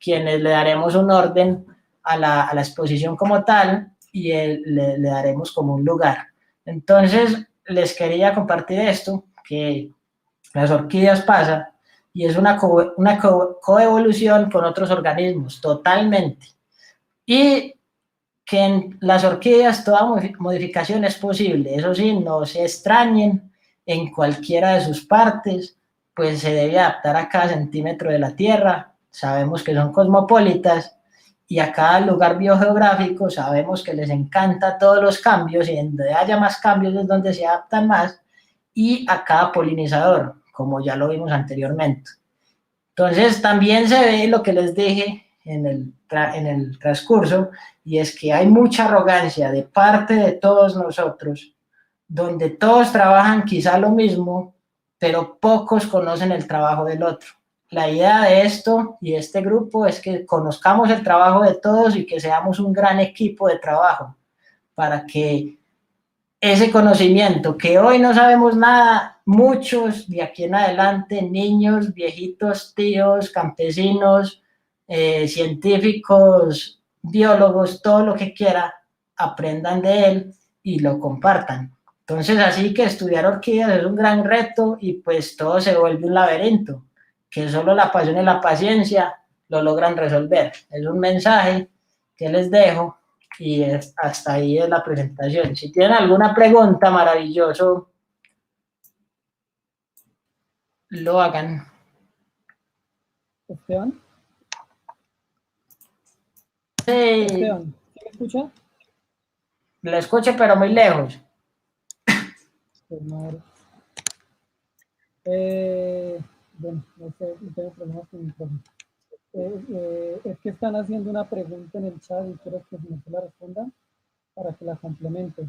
quienes le daremos un orden a la exposición como tal, y le daremos como un lugar. Entonces, les quería compartir esto, que las orquídeas pasan, y es una coevolución con otros organismos, totalmente. Y que en las orquídeas toda modificación es posible. Eso sí, no se extrañen en cualquiera de sus partes, pues se debe adaptar a cada centímetro de la Tierra. Sabemos que son cosmopolitas, y a cada lugar biogeográfico sabemos que les encanta todos los cambios, y donde haya más cambios es donde se adaptan más, y a cada polinizador, como ya lo vimos anteriormente. Entonces, también se ve lo que les dije en el transcurso, y es que hay mucha arrogancia de parte de todos nosotros, donde todos trabajan quizá lo mismo, pero pocos conocen el trabajo del otro. La idea de esto y de este grupo es que conozcamos el trabajo de todos y que seamos un gran equipo de trabajo, para que ese conocimiento que hoy no sabemos nada, muchos de aquí en adelante, niños, viejitos, tíos, campesinos, científicos, biólogos, todo lo que quiera, aprendan de él y lo compartan. Entonces, así que estudiar orquídeas es un gran reto, y pues todo se vuelve un laberinto, que solo la pasión y la paciencia lo logran resolver. Es un mensaje que les dejo, y hasta ahí es la presentación. Si tienen alguna pregunta, maravilloso, lo hagan. Esteban. Sí, Esteban, ¿sí me escucha? lo escucho, pero muy lejos. Pues madre. Bueno, no sé, no tengo problemas con mi micrófono. Es que están haciendo una pregunta en el chat y quiero que se la respondan para que la complemente.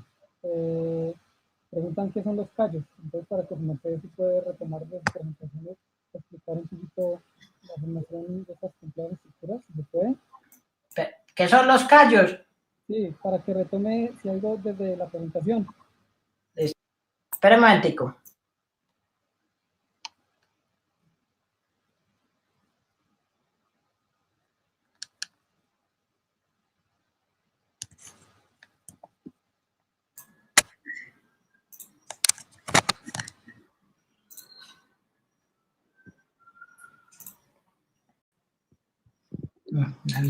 Preguntan qué son los callos. Entonces, para que se puede retomar de sus presentaciones, explicar un poquito la formación de estas complejas estructuras, si se puede. ¿Qué son los callos? Sí, para que retome si algo desde la presentación. Espera un momentico.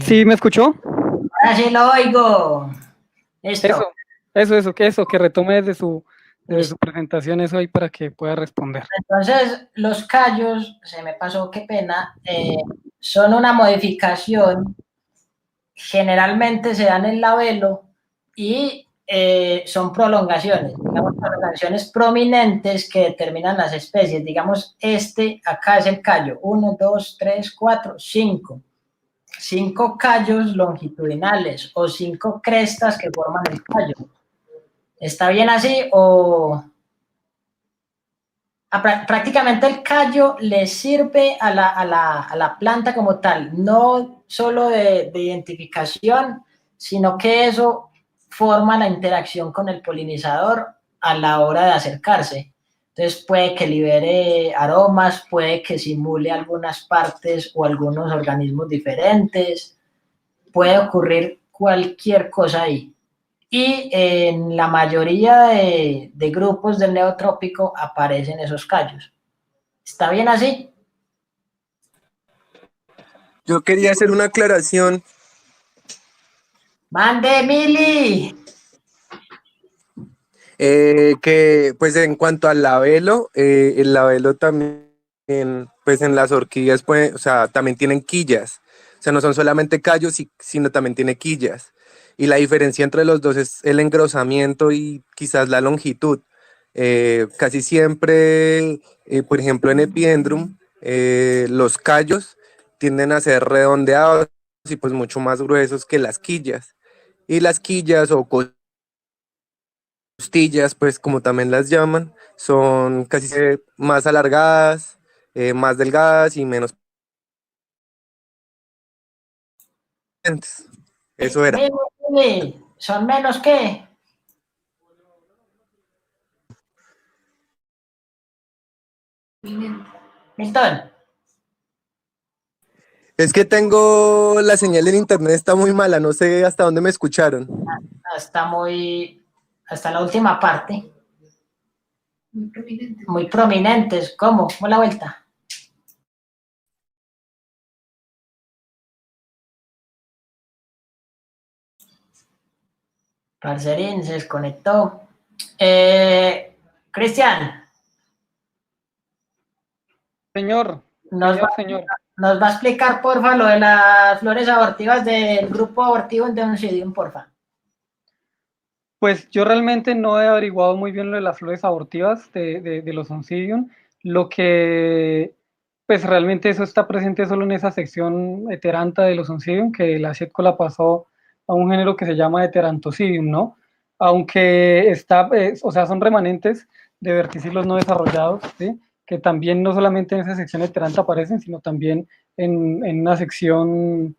¿Sí me escuchó? Ahora sí lo oigo. Listo. Eso, que retome desde su presentación eso ahí para que pueda responder. Entonces, los callos, se me pasó, qué pena, son una modificación, generalmente se dan en el labelo, y son prolongaciones, digamos, prolongaciones prominentes que determinan las especies. Digamos, acá es el callo, 1, 2, 3, 4, 5. 5 callos longitudinales o 5 crestas que forman el callo. ¿Está bien así o...? Prácticamente el callo le sirve a la planta como tal, no solo de identificación, sino que eso forma la interacción con el polinizador a la hora de acercarse. Entonces puede que libere aromas, puede que simule algunas partes o algunos organismos diferentes, puede ocurrir cualquier cosa ahí. Y en la mayoría de grupos del neotrópico aparecen esos callos. ¿Está bien así? Yo quería hacer una aclaración. ¡Mande, Mili! Que pues en cuanto al labelo, el labelo también, pues en las orquídeas, pues, o sea, también tienen quillas. O sea, no son solamente callos, sino también tiene quillas. Y la diferencia entre los dos es el engrosamiento y quizás la longitud. Casi siempre, por ejemplo, en Epidendrum, los callos tienden a ser redondeados y pues mucho más gruesos que las quillas. Y las quillas o costillas, pues como también las llaman, son casi más alargadas, más delgadas y menos potentes. Eso era. Mili, ¿son menos qué? Milton. Es que tengo la señal en internet, está muy mala, no sé hasta dónde me escucharon. Hasta la última parte. Muy prominentes. ¿Cómo? ¿Cómo la vuelta? Parcerín se desconectó. Cristian, Señor, nos va, señor. nos va a explicar, porfa, lo de las flores abortivas del grupo abortivo en Deoncidium, porfa. Pues yo realmente no he averiguado muy bien lo de las flores abortivas de los Oncidium. Lo que, pues realmente eso está presente solo en esa sección heteranta de los Oncidium, que la Shetco la pasó a un género que se llama Heterantocidium, ¿no? Aunque está, o sea, son remanentes de verticilos no desarrollados, ¿sí? Que también no solamente en esa sección heteranta aparecen, sino también en una sección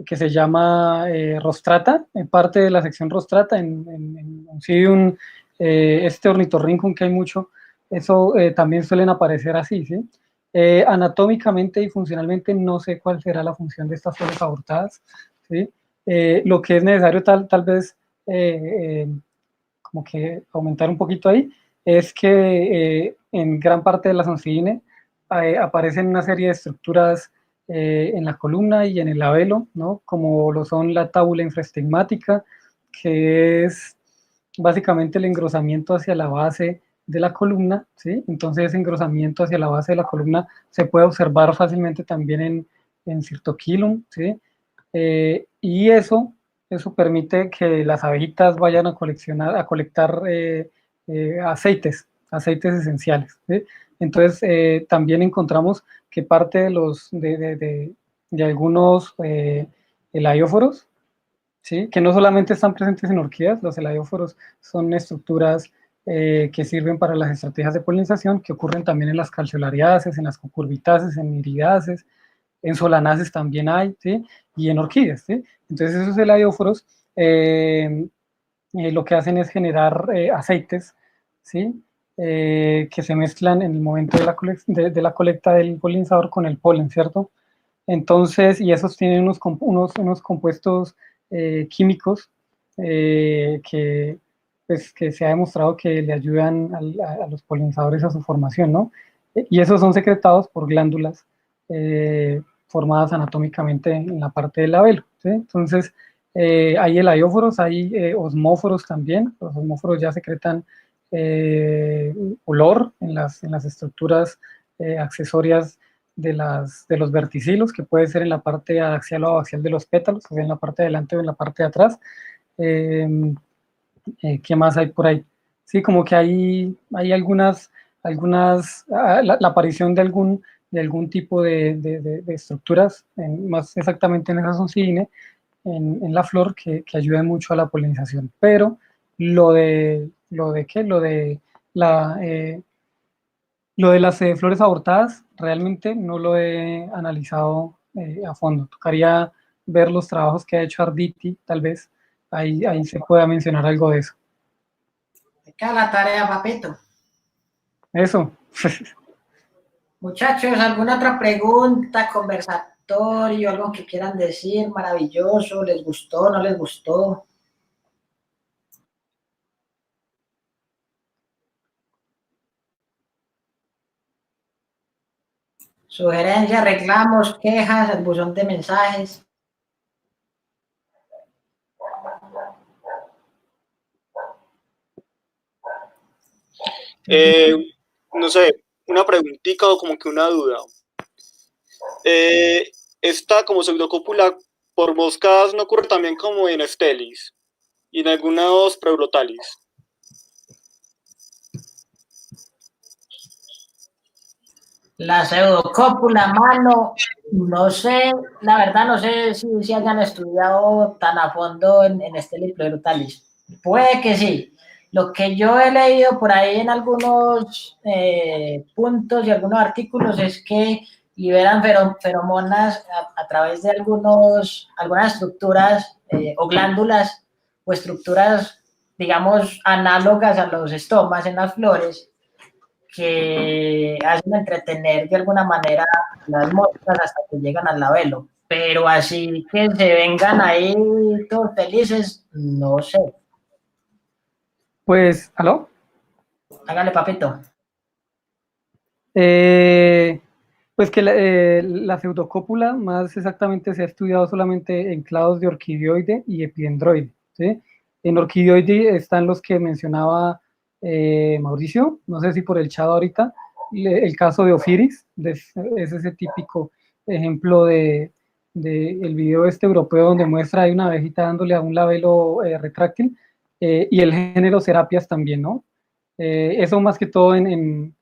que se llama Rostrata, en parte de la sección Rostrata, en Oncidium, este ornitorrinco que hay mucho, eso también suelen aparecer así, ¿sí? Anatómicamente y funcionalmente no sé cuál será la función de estas flores abortadas, ¿sí? Lo que es necesario tal vez como que aumentar un poquito ahí, es que en gran parte de las Oncidine aparecen una serie de estructuras en la columna y en el labelo, ¿no? Como lo son la tábula infraestigmática, que es básicamente el engrosamiento hacia la base de la columna, ¿sí? Entonces ese engrosamiento hacia la base de la columna se puede observar fácilmente también en Cirtoquilum, ¿sí? Y eso permite que las abejitas vayan a colectar aceites esenciales, ¿sí? Entonces también encontramos que parte de algunos helaióforos, ¿sí? Que no solamente están presentes en orquídeas, los helaióforos son estructuras que sirven para las estrategias de polinización, que ocurren también en las calceolariaceae, en las cucurbitaceae, en iridáceas, en solanaces también hay, ¿sí? Y en orquídeas, ¿sí? Entonces esos helaióforos lo que hacen es generar aceites, ¿sí? Que se mezclan en el momento de la colecta del polinizador con el polen, ¿cierto? Entonces, y esos tienen unos compuestos químicos pues, que se ha demostrado que le ayudan a los polinizadores a su formación, ¿no? Y esos son secretados por glándulas formadas anatómicamente en la parte del labelo, ¿sí? Entonces, hay helaióforos, hay osmóforos también. Los osmóforos ya secretan olor en las estructuras accesorias de los verticilos, que puede ser en la parte axial o abaxial de los pétalos, o sea, en la parte de adelante o en la parte de atrás. ¿Qué más hay por ahí? Sí, como que hay la aparición de algún tipo de estructuras, más exactamente en esa zoncine, en la flor, que ayuda mucho a la polinización. Pero lo de la Lo de las flores abortadas, realmente no lo he analizado a fondo. Tocaría ver los trabajos que ha hecho Arditi, tal vez. Ahí se pueda mencionar algo de eso. Me queda la tarea, papito. Eso. Muchachos, ¿alguna otra pregunta, conversatorio, algo que quieran decir? Maravilloso, ¿les gustó, no les gustó? Sugerencias, reclamos, quejas, el buzón de mensajes. No sé, una preguntita o como que una duda. Esta como pseudocópula por moscas no ocurre también como en Stelis y en algunos Preurotalis. La pseudocópula, mano, no sé, la verdad no sé si hayan estudiado tan a fondo en este libro de Brutalis. Puede que sí. Lo que yo he leído por ahí en algunos puntos y algunos artículos es que liberan feromonas a través de algunas estructuras o glándulas o estructuras, digamos, análogas a los estomas en las flores que hacen entretener de alguna manera las moscas hasta que llegan al labelo. Pero así que se vengan ahí todos felices, no sé. Pues, ¿aló? Hágale, papito. Pues que la pseudocópula más exactamente se ha estudiado solamente en clados de orquidioide y epidendroide, ¿sí? En orquidioide están los que mencionaba Mauricio, no sé si por el chat ahorita, el caso de Ophiris, es ese típico ejemplo de el video este europeo donde muestra ahí una abejita dándole a un labelo retráctil, y el género Serapias también, ¿no? Eso más que todo en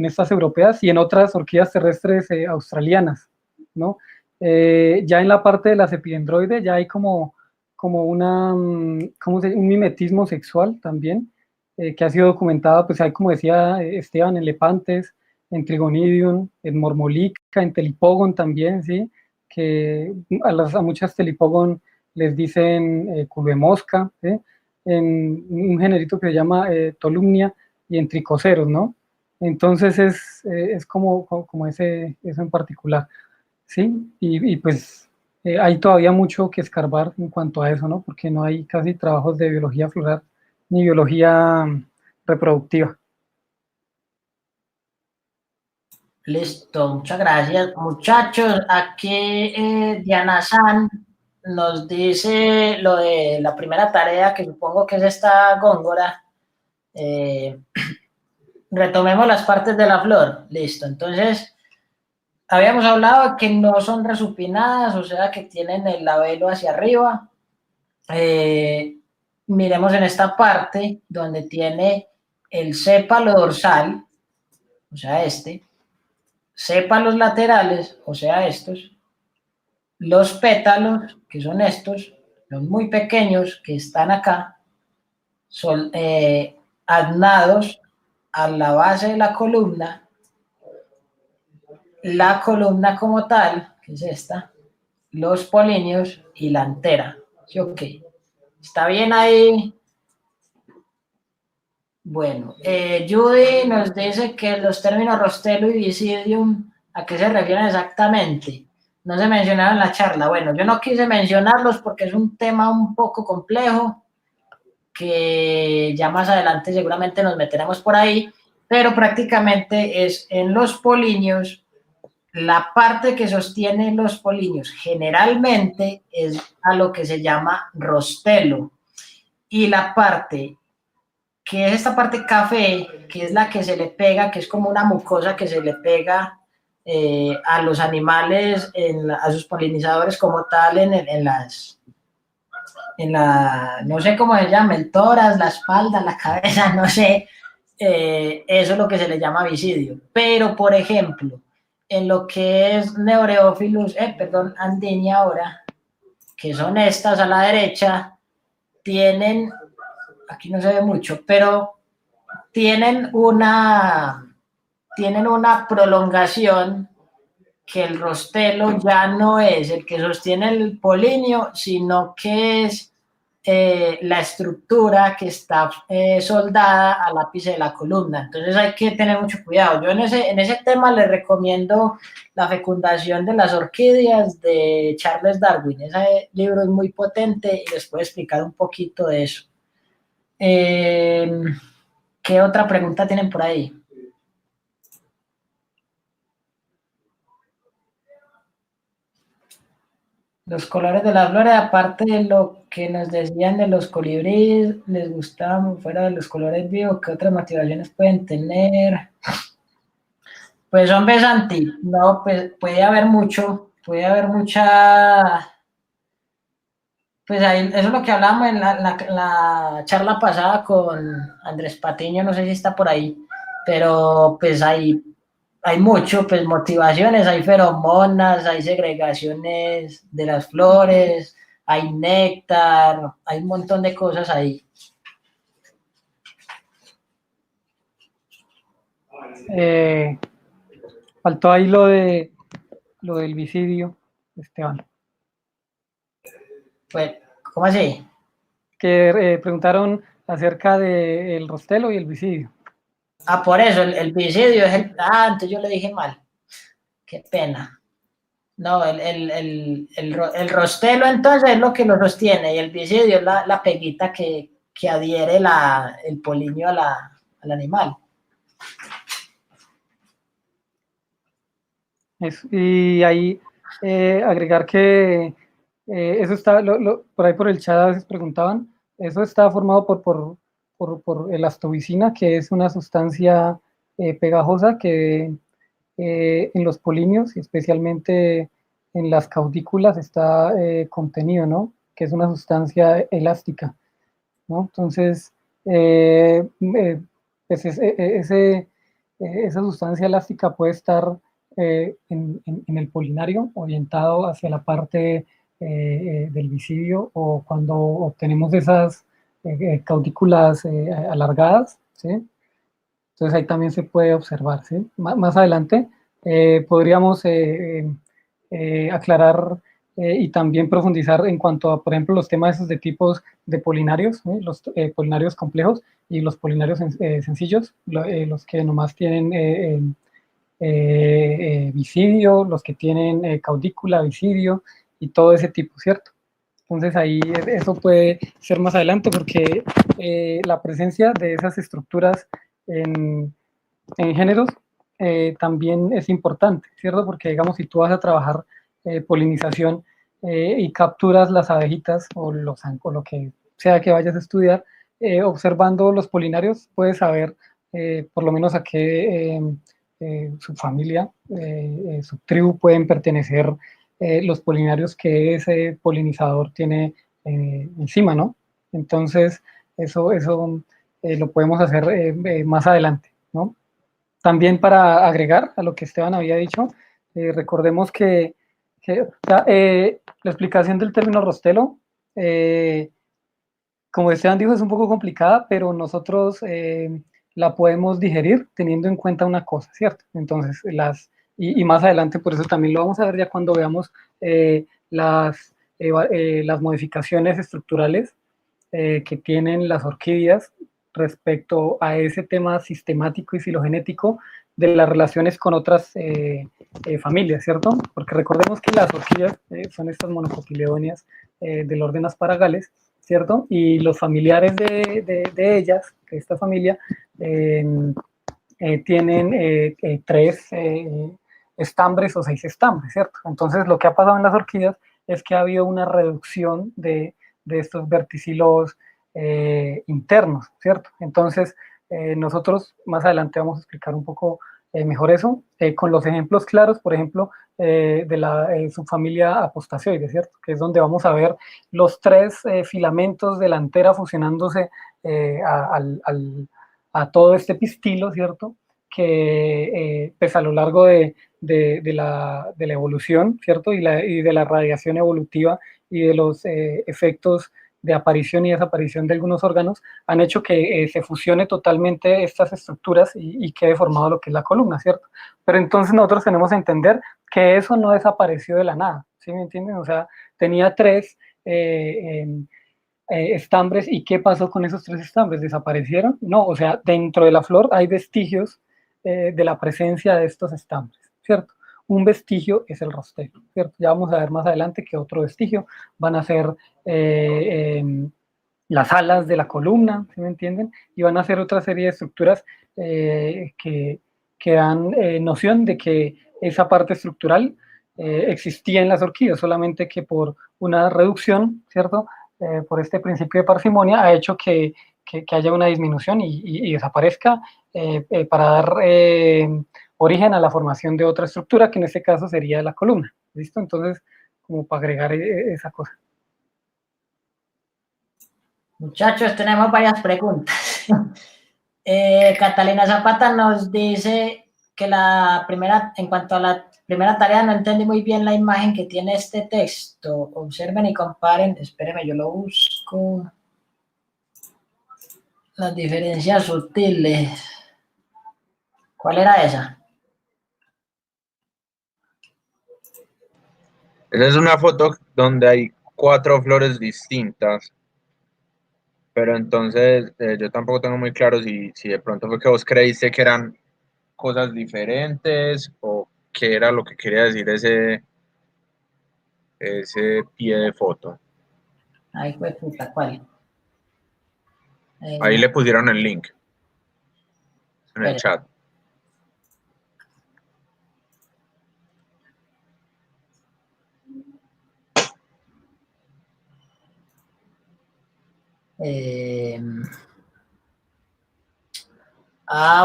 estas europeas y en otras orquídeas terrestres australianas, ¿no? Ya en la parte de las epidendroides ya hay como un mimetismo sexual también, que ha sido documentada, pues hay, como decía Esteban, en Lepantes, en Trigonidium, en Mormolica, en Telipogon también, ¿sí? Que a muchas Telipogon les dicen culo de mosca, ¿sí? En un generito que se llama Tolumnia y en tricoceros, ¿no? Entonces es como eso en particular, ¿sí? Y pues hay todavía mucho que escarbar en cuanto a eso, ¿no? Porque no hay casi trabajos de biología floral ni biología reproductiva. Listo, muchas gracias. Muchachos, aquí Diana San nos dice lo de la primera tarea, que supongo que es esta góngora. Retomemos las partes de la flor. Listo, entonces habíamos hablado de que no son resupinadas, o sea que tienen el labelo hacia arriba. Miremos en esta parte donde tiene el sépalo dorsal, o sea sépalos laterales, o sea estos, los pétalos, que son estos, los muy pequeños que están acá, son adnados a la base de la columna como tal, que es esta, los polinios y la antera. ¿Sí, ok? ¿Está bien ahí? Bueno, Judy nos dice que los términos rostelo y visidium, ¿a qué se refieren exactamente? No se mencionaron en la charla. Bueno, yo no quise mencionarlos porque es un tema un poco complejo, que ya más adelante seguramente nos meteremos por ahí, pero prácticamente es en los polinios, la parte que sostiene los polinios generalmente es a lo que se llama rostelo, y la parte que es esta parte café, que es la que se le pega, que es como una mucosa que se le pega a los animales, a sus polinizadores como tal, no sé cómo se llama, el tórax, la espalda, la cabeza, no sé, eso es lo que se le llama visidio. Pero, por ejemplo, en lo que es Neureophilus, Andinia ahora, que son estas a la derecha, tienen, aquí no se ve mucho, pero tienen tienen una prolongación que el rostelo ya no es el que sostiene el polinio, sino que es la estructura que está soldada al ápice de la columna. Entonces hay que tener mucho cuidado. Yo en ese tema les recomiendo La fecundación de las orquídeas de Charles Darwin. Ese libro es muy potente y les puedo explicar un poquito de eso. ¿Qué otra pregunta tienen por ahí? Los colores de las flores, aparte de lo que nos decían de los colibríes, les gustaban fuera de los colores vivos, ¿qué otras motivaciones pueden tener? Pues hombre Santi, no, pues puede haber mucha, pues ahí, eso es lo que hablamos en la charla pasada con Andrés Patiño, no sé si está por ahí, pero pues hay mucho, pues motivaciones, hay feromonas, hay segregaciones de las flores, hay néctar, hay un montón de cosas ahí. Faltó ahí lo del visidio, Esteban. Pues, ¿cómo así? Que preguntaron acerca del rostelo y el visidio. Ah, por eso, el visidio es el... Ah, entonces yo le dije mal. Qué pena. No, el rostelo entonces es lo que lo sostiene y el visidio es la peguita que adhiere el polinio al animal. Y ahí agregar que eso está, por ahí por el chat a veces preguntaban, eso está formado por elastobicina, que es una sustancia pegajosa que en los polinios, especialmente en las caudículas, está contenido, ¿no? Que es una sustancia elástica, ¿no? Entonces, pues esa sustancia elástica puede estar en el polinario orientado hacia la parte del visidio o cuando obtenemos esas caudículas alargadas, ¿sí? Entonces ahí también se puede observar, ¿sí? Más adelante podríamos aclarar y también profundizar en cuanto a, por ejemplo, los temas esos de tipos de polinarios, ¿sí? Los polinarios complejos y los polinarios sencillos, los que nomás tienen visidio, los que tienen caudícula, visidio y todo ese tipo, ¿cierto? Entonces ahí eso puede ser más adelante porque la presencia de esas estructuras en géneros también es importante, ¿cierto? Porque digamos si tú vas a trabajar polinización y capturas las abejitas o lo que sea que vayas a estudiar, observando los polinarios puedes saber por lo menos a qué su familia, su tribu pueden pertenecer los polinarios que ese polinizador tiene encima, ¿no? Entonces, eso lo podemos hacer más adelante, ¿no? También para agregar a lo que Esteban había dicho, recordemos o sea, la explicación del término rostelo, como Esteban dijo, es un poco complicada, pero nosotros la podemos digerir teniendo en cuenta una cosa, ¿cierto? Entonces, y más adelante, por eso también lo vamos a ver ya cuando veamos las modificaciones estructurales que tienen las orquídeas respecto a ese tema sistemático y filogenético de las relaciones con otras familias, ¿cierto? Porque recordemos que las orquídeas son estas monocotiledóneas del orden Asparagales, ¿cierto? Y los familiares de ellas, de esta familia, tienen 3 estambres o 6 estambres, ¿cierto? Entonces, lo que ha pasado en las orquídeas es que ha habido una reducción de estos verticilos internos, ¿cierto? Entonces, nosotros más adelante vamos a explicar un poco mejor eso, con los ejemplos claros, por ejemplo, de la subfamilia apostasioide, ¿cierto? Que es donde vamos a ver los 3 filamentos de la antera fusionándose a todo este pistilo, ¿cierto? Que pues a lo largo de la evolución, ¿cierto? Y de la radiación evolutiva y de los efectos de aparición y desaparición de algunos órganos, han hecho que se fusione totalmente estas estructuras y quede formado lo que es la columna, ¿cierto? Pero entonces nosotros tenemos que entender que eso no desapareció de la nada, ¿sí me entienden? O sea, tenía tres estambres, ¿y qué pasó con esos tres estambres? ¿Desaparecieron? No, o sea, dentro de la flor hay vestigios de la presencia de estos estambres, ¿cierto? Un vestigio es el rostero, ¿cierto? Ya vamos a ver más adelante que otro vestigio van a ser las alas de la columna, ¿sí me entienden? Y van a ser otra serie de estructuras que dan noción de que esa parte estructural existía en las orquídeas, solamente que por una reducción, ¿cierto? Por este principio de parsimonia ha hecho que haya una disminución y desaparezca para dar origen a la formación de otra estructura, que en este caso sería la columna, ¿listo? Entonces, como para agregar esa cosa. Muchachos, tenemos varias preguntas. Catalina Zapata nos dice que en cuanto a la primera tarea, no entendí muy bien la imagen que tiene este texto. Observen y comparen. Espérenme, yo lo busco. Las diferencias sutiles. ¿Cuál era esa? Esa es una foto donde hay 4 flores distintas, pero entonces yo tampoco tengo muy claro si de pronto fue que vos creíste que eran cosas diferentes o qué era lo que quería decir ese pie de foto. Ay, fue puta, ¿cuál? Ahí le pusieron el link en el Espere. chat.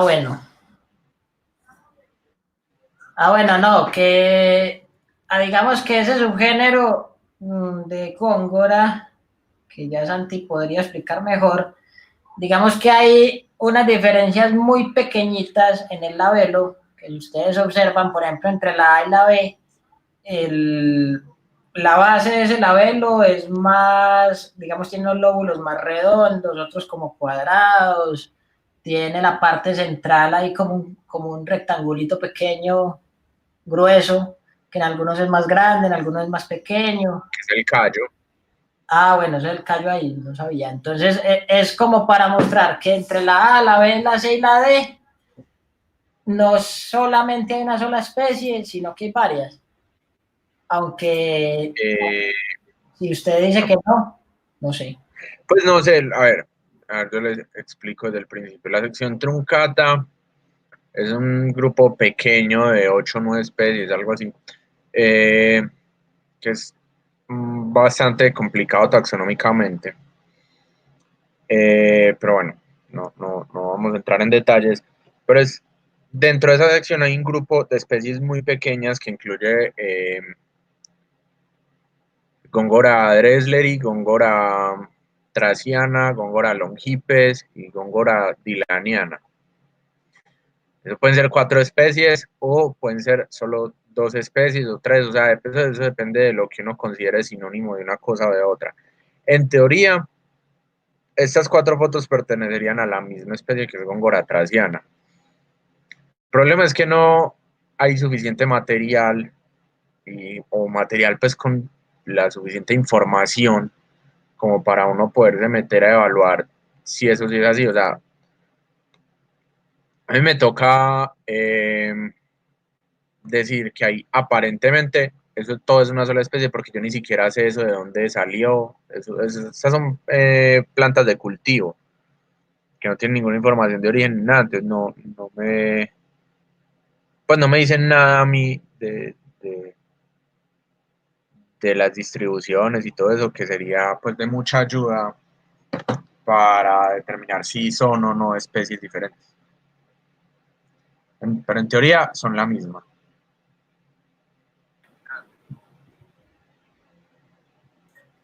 Bueno. Bueno, no, que digamos que ese subgénero de Góngora, que ya Santi podría explicar mejor, digamos que hay unas diferencias muy pequeñitas en el labelo, que ustedes observan, por ejemplo, entre la A y la B, la base de ese labelo es más, digamos, tiene los lóbulos más redondos, otros como cuadrados, tiene la parte central ahí como un rectangulito pequeño, grueso, que en algunos es más grande, en algunos es más pequeño. Es el callo. Bueno, eso es el callo ahí, no sabía. Entonces, es como para mostrar que entre la A, la B, la C y la D, no solamente hay una sola especie, sino que hay varias. Aunque, si usted dice que no, no sé. Pues no sé, a ver, yo les explico desde el principio. La sección truncata es un grupo pequeño de 8 o 9 especies, algo así, que es bastante complicado taxonómicamente. Pero bueno, no vamos a entrar en detalles. Pero dentro de esa sección hay un grupo de especies muy pequeñas que incluye Góngora dresleri, Góngora thraciana, Góngora longipes y Góngora dillaniana. Eso pueden ser 4 especies o pueden ser solo 2 especies o 3, o sea, eso depende de lo que uno considere sinónimo de una cosa o de otra. En teoría, estas 4 fotos pertenecerían a la misma especie que es Góngora thraciana. El problema es que no hay suficiente material o material pues con la suficiente información como para uno poderse meter a evaluar si eso sí es así. O sea, a mí me toca decir que hay aparentemente, eso todo es una sola especie porque yo ni siquiera sé eso de dónde salió. Esas son plantas de cultivo que no tienen ninguna información de origen ni nada, entonces pues no me dicen nada a mí de las distribuciones y todo eso, que sería pues de mucha ayuda para determinar si son o no especies diferentes. Pero en teoría son la misma.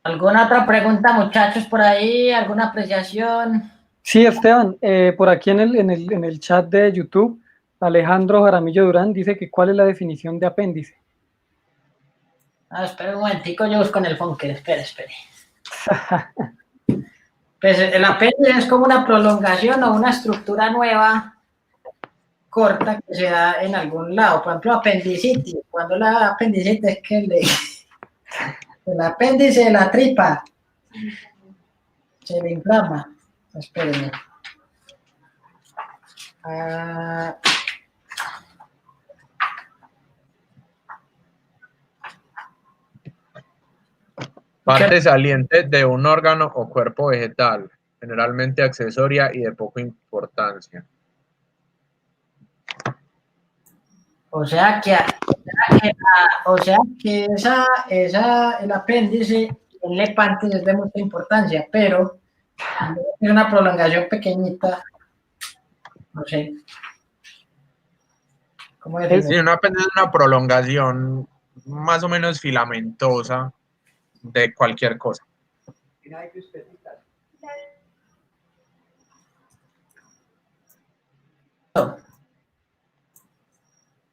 ¿Alguna otra pregunta, muchachos, por ahí? ¿Alguna apreciación? Sí, Esteban, por aquí en el chat de YouTube, Alejandro Jaramillo Durán dice que ¿cuál es la definición de apéndice? Espera un momentico, yo busco en el Fonker, espere. Pues el apéndice es como una prolongación o una estructura nueva, corta, que se da en algún lado. Por ejemplo, apendicitis. Cuando la apendicitis es que el apéndice de la tripa se le inflama. Espérenme. Parte saliente de un órgano o cuerpo vegetal, generalmente accesoria y de poca importancia. O sea que el apéndice, el lepante es de mucha importancia, pero es una prolongación pequeñita, no sé. ¿Cómo decirlo? Sí, un apéndice es una prolongación más o menos filamentosa de cualquier cosa.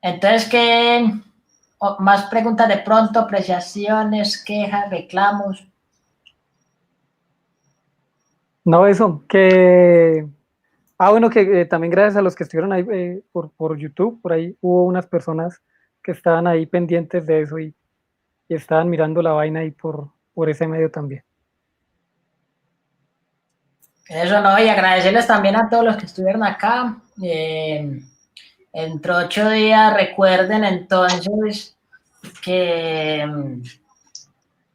Entonces, ¿qué más preguntas de pronto? Apreciaciones, quejas, reclamos. No, eso, que... Ah, bueno, que también gracias a los que estuvieron ahí por YouTube, por ahí hubo unas personas que estaban ahí pendientes de eso y estaban mirando la vaina ahí por ese medio también. Eso no, y agradecerles también a todos los que estuvieron acá. Entre 8 días, recuerden entonces que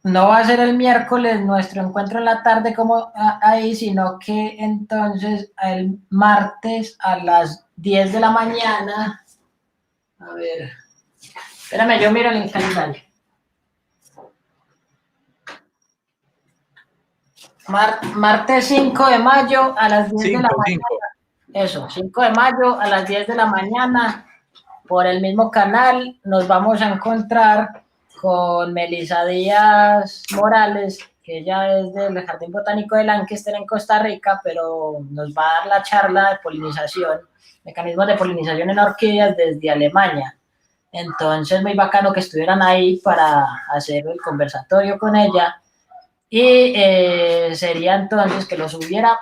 no va a ser el miércoles nuestro encuentro en la tarde como ahí, sino que entonces el martes a las 10 de la mañana. A ver, espérame, yo miro el calendario. Martes 5 de mayo a las 10 de la mañana. Eso, 5 de mayo a las 10 de la mañana, por el mismo canal, nos vamos a encontrar con Melissa Díaz Morales, que ella es del Jardín Botánico de Lancaster en Costa Rica, pero nos va a dar la charla de polinización, mecanismos de polinización en orquídeas desde Alemania. Entonces, muy bacano que estuvieran ahí para hacer el conversatorio con ella. Y sería entonces que lo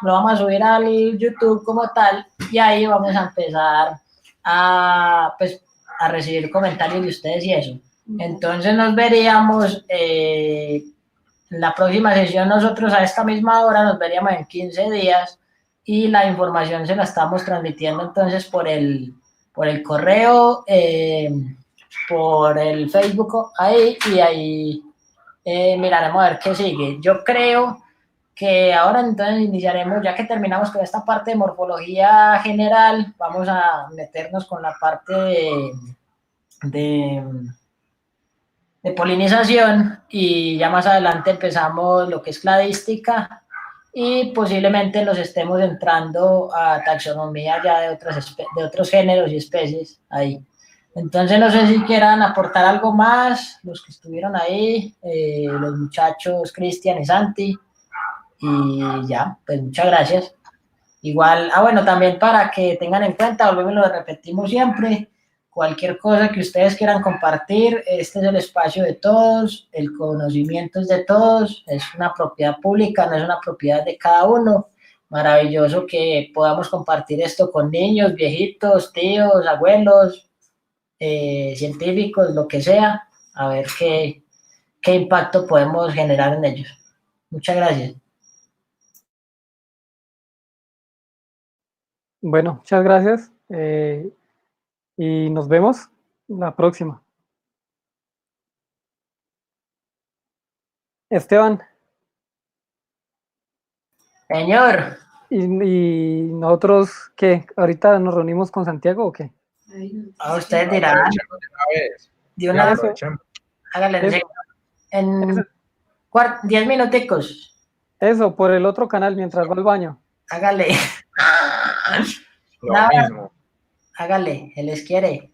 vamos a subir al YouTube como tal, y ahí vamos a empezar a recibir comentarios de ustedes y eso. Entonces nos veríamos la próxima sesión, nosotros a esta misma hora nos veríamos en 15 días, y la información se la estamos transmitiendo entonces por el correo, por el Facebook ahí, y ahí miraremos a ver qué sigue. Yo creo que ahora entonces iniciaremos, ya que terminamos con esta parte de morfología general, vamos a meternos con la parte de polinización, y ya más adelante empezamos lo que es cladística, y posiblemente nos estemos entrando a taxonomía ya de otros géneros y especies ahí. Entonces no sé si quieran aportar algo más, los que estuvieron ahí, los muchachos Cristian y Santi, y ya, pues muchas gracias. Igual, bueno, también para que tengan en cuenta, volvemos, lo repetimos siempre, cualquier cosa que ustedes quieran compartir, este es el espacio de todos, el conocimiento es de todos, es una propiedad pública, no es una propiedad de cada uno. Maravilloso que podamos compartir esto con niños, viejitos, tíos, abuelos, científicos, lo que sea, a ver qué impacto podemos generar en ellos. Muchas gracias. Bueno, muchas gracias y nos vemos la próxima. Esteban. Señor. ¿Y nosotros qué? ¿Ahorita nos reunimos con Santiago o qué? A ustedes dirán. De una vez. Hágale en 10 minuticos. Eso, por el otro canal mientras va al baño. Hágale. Lo mismo. Hágale, él les quiere.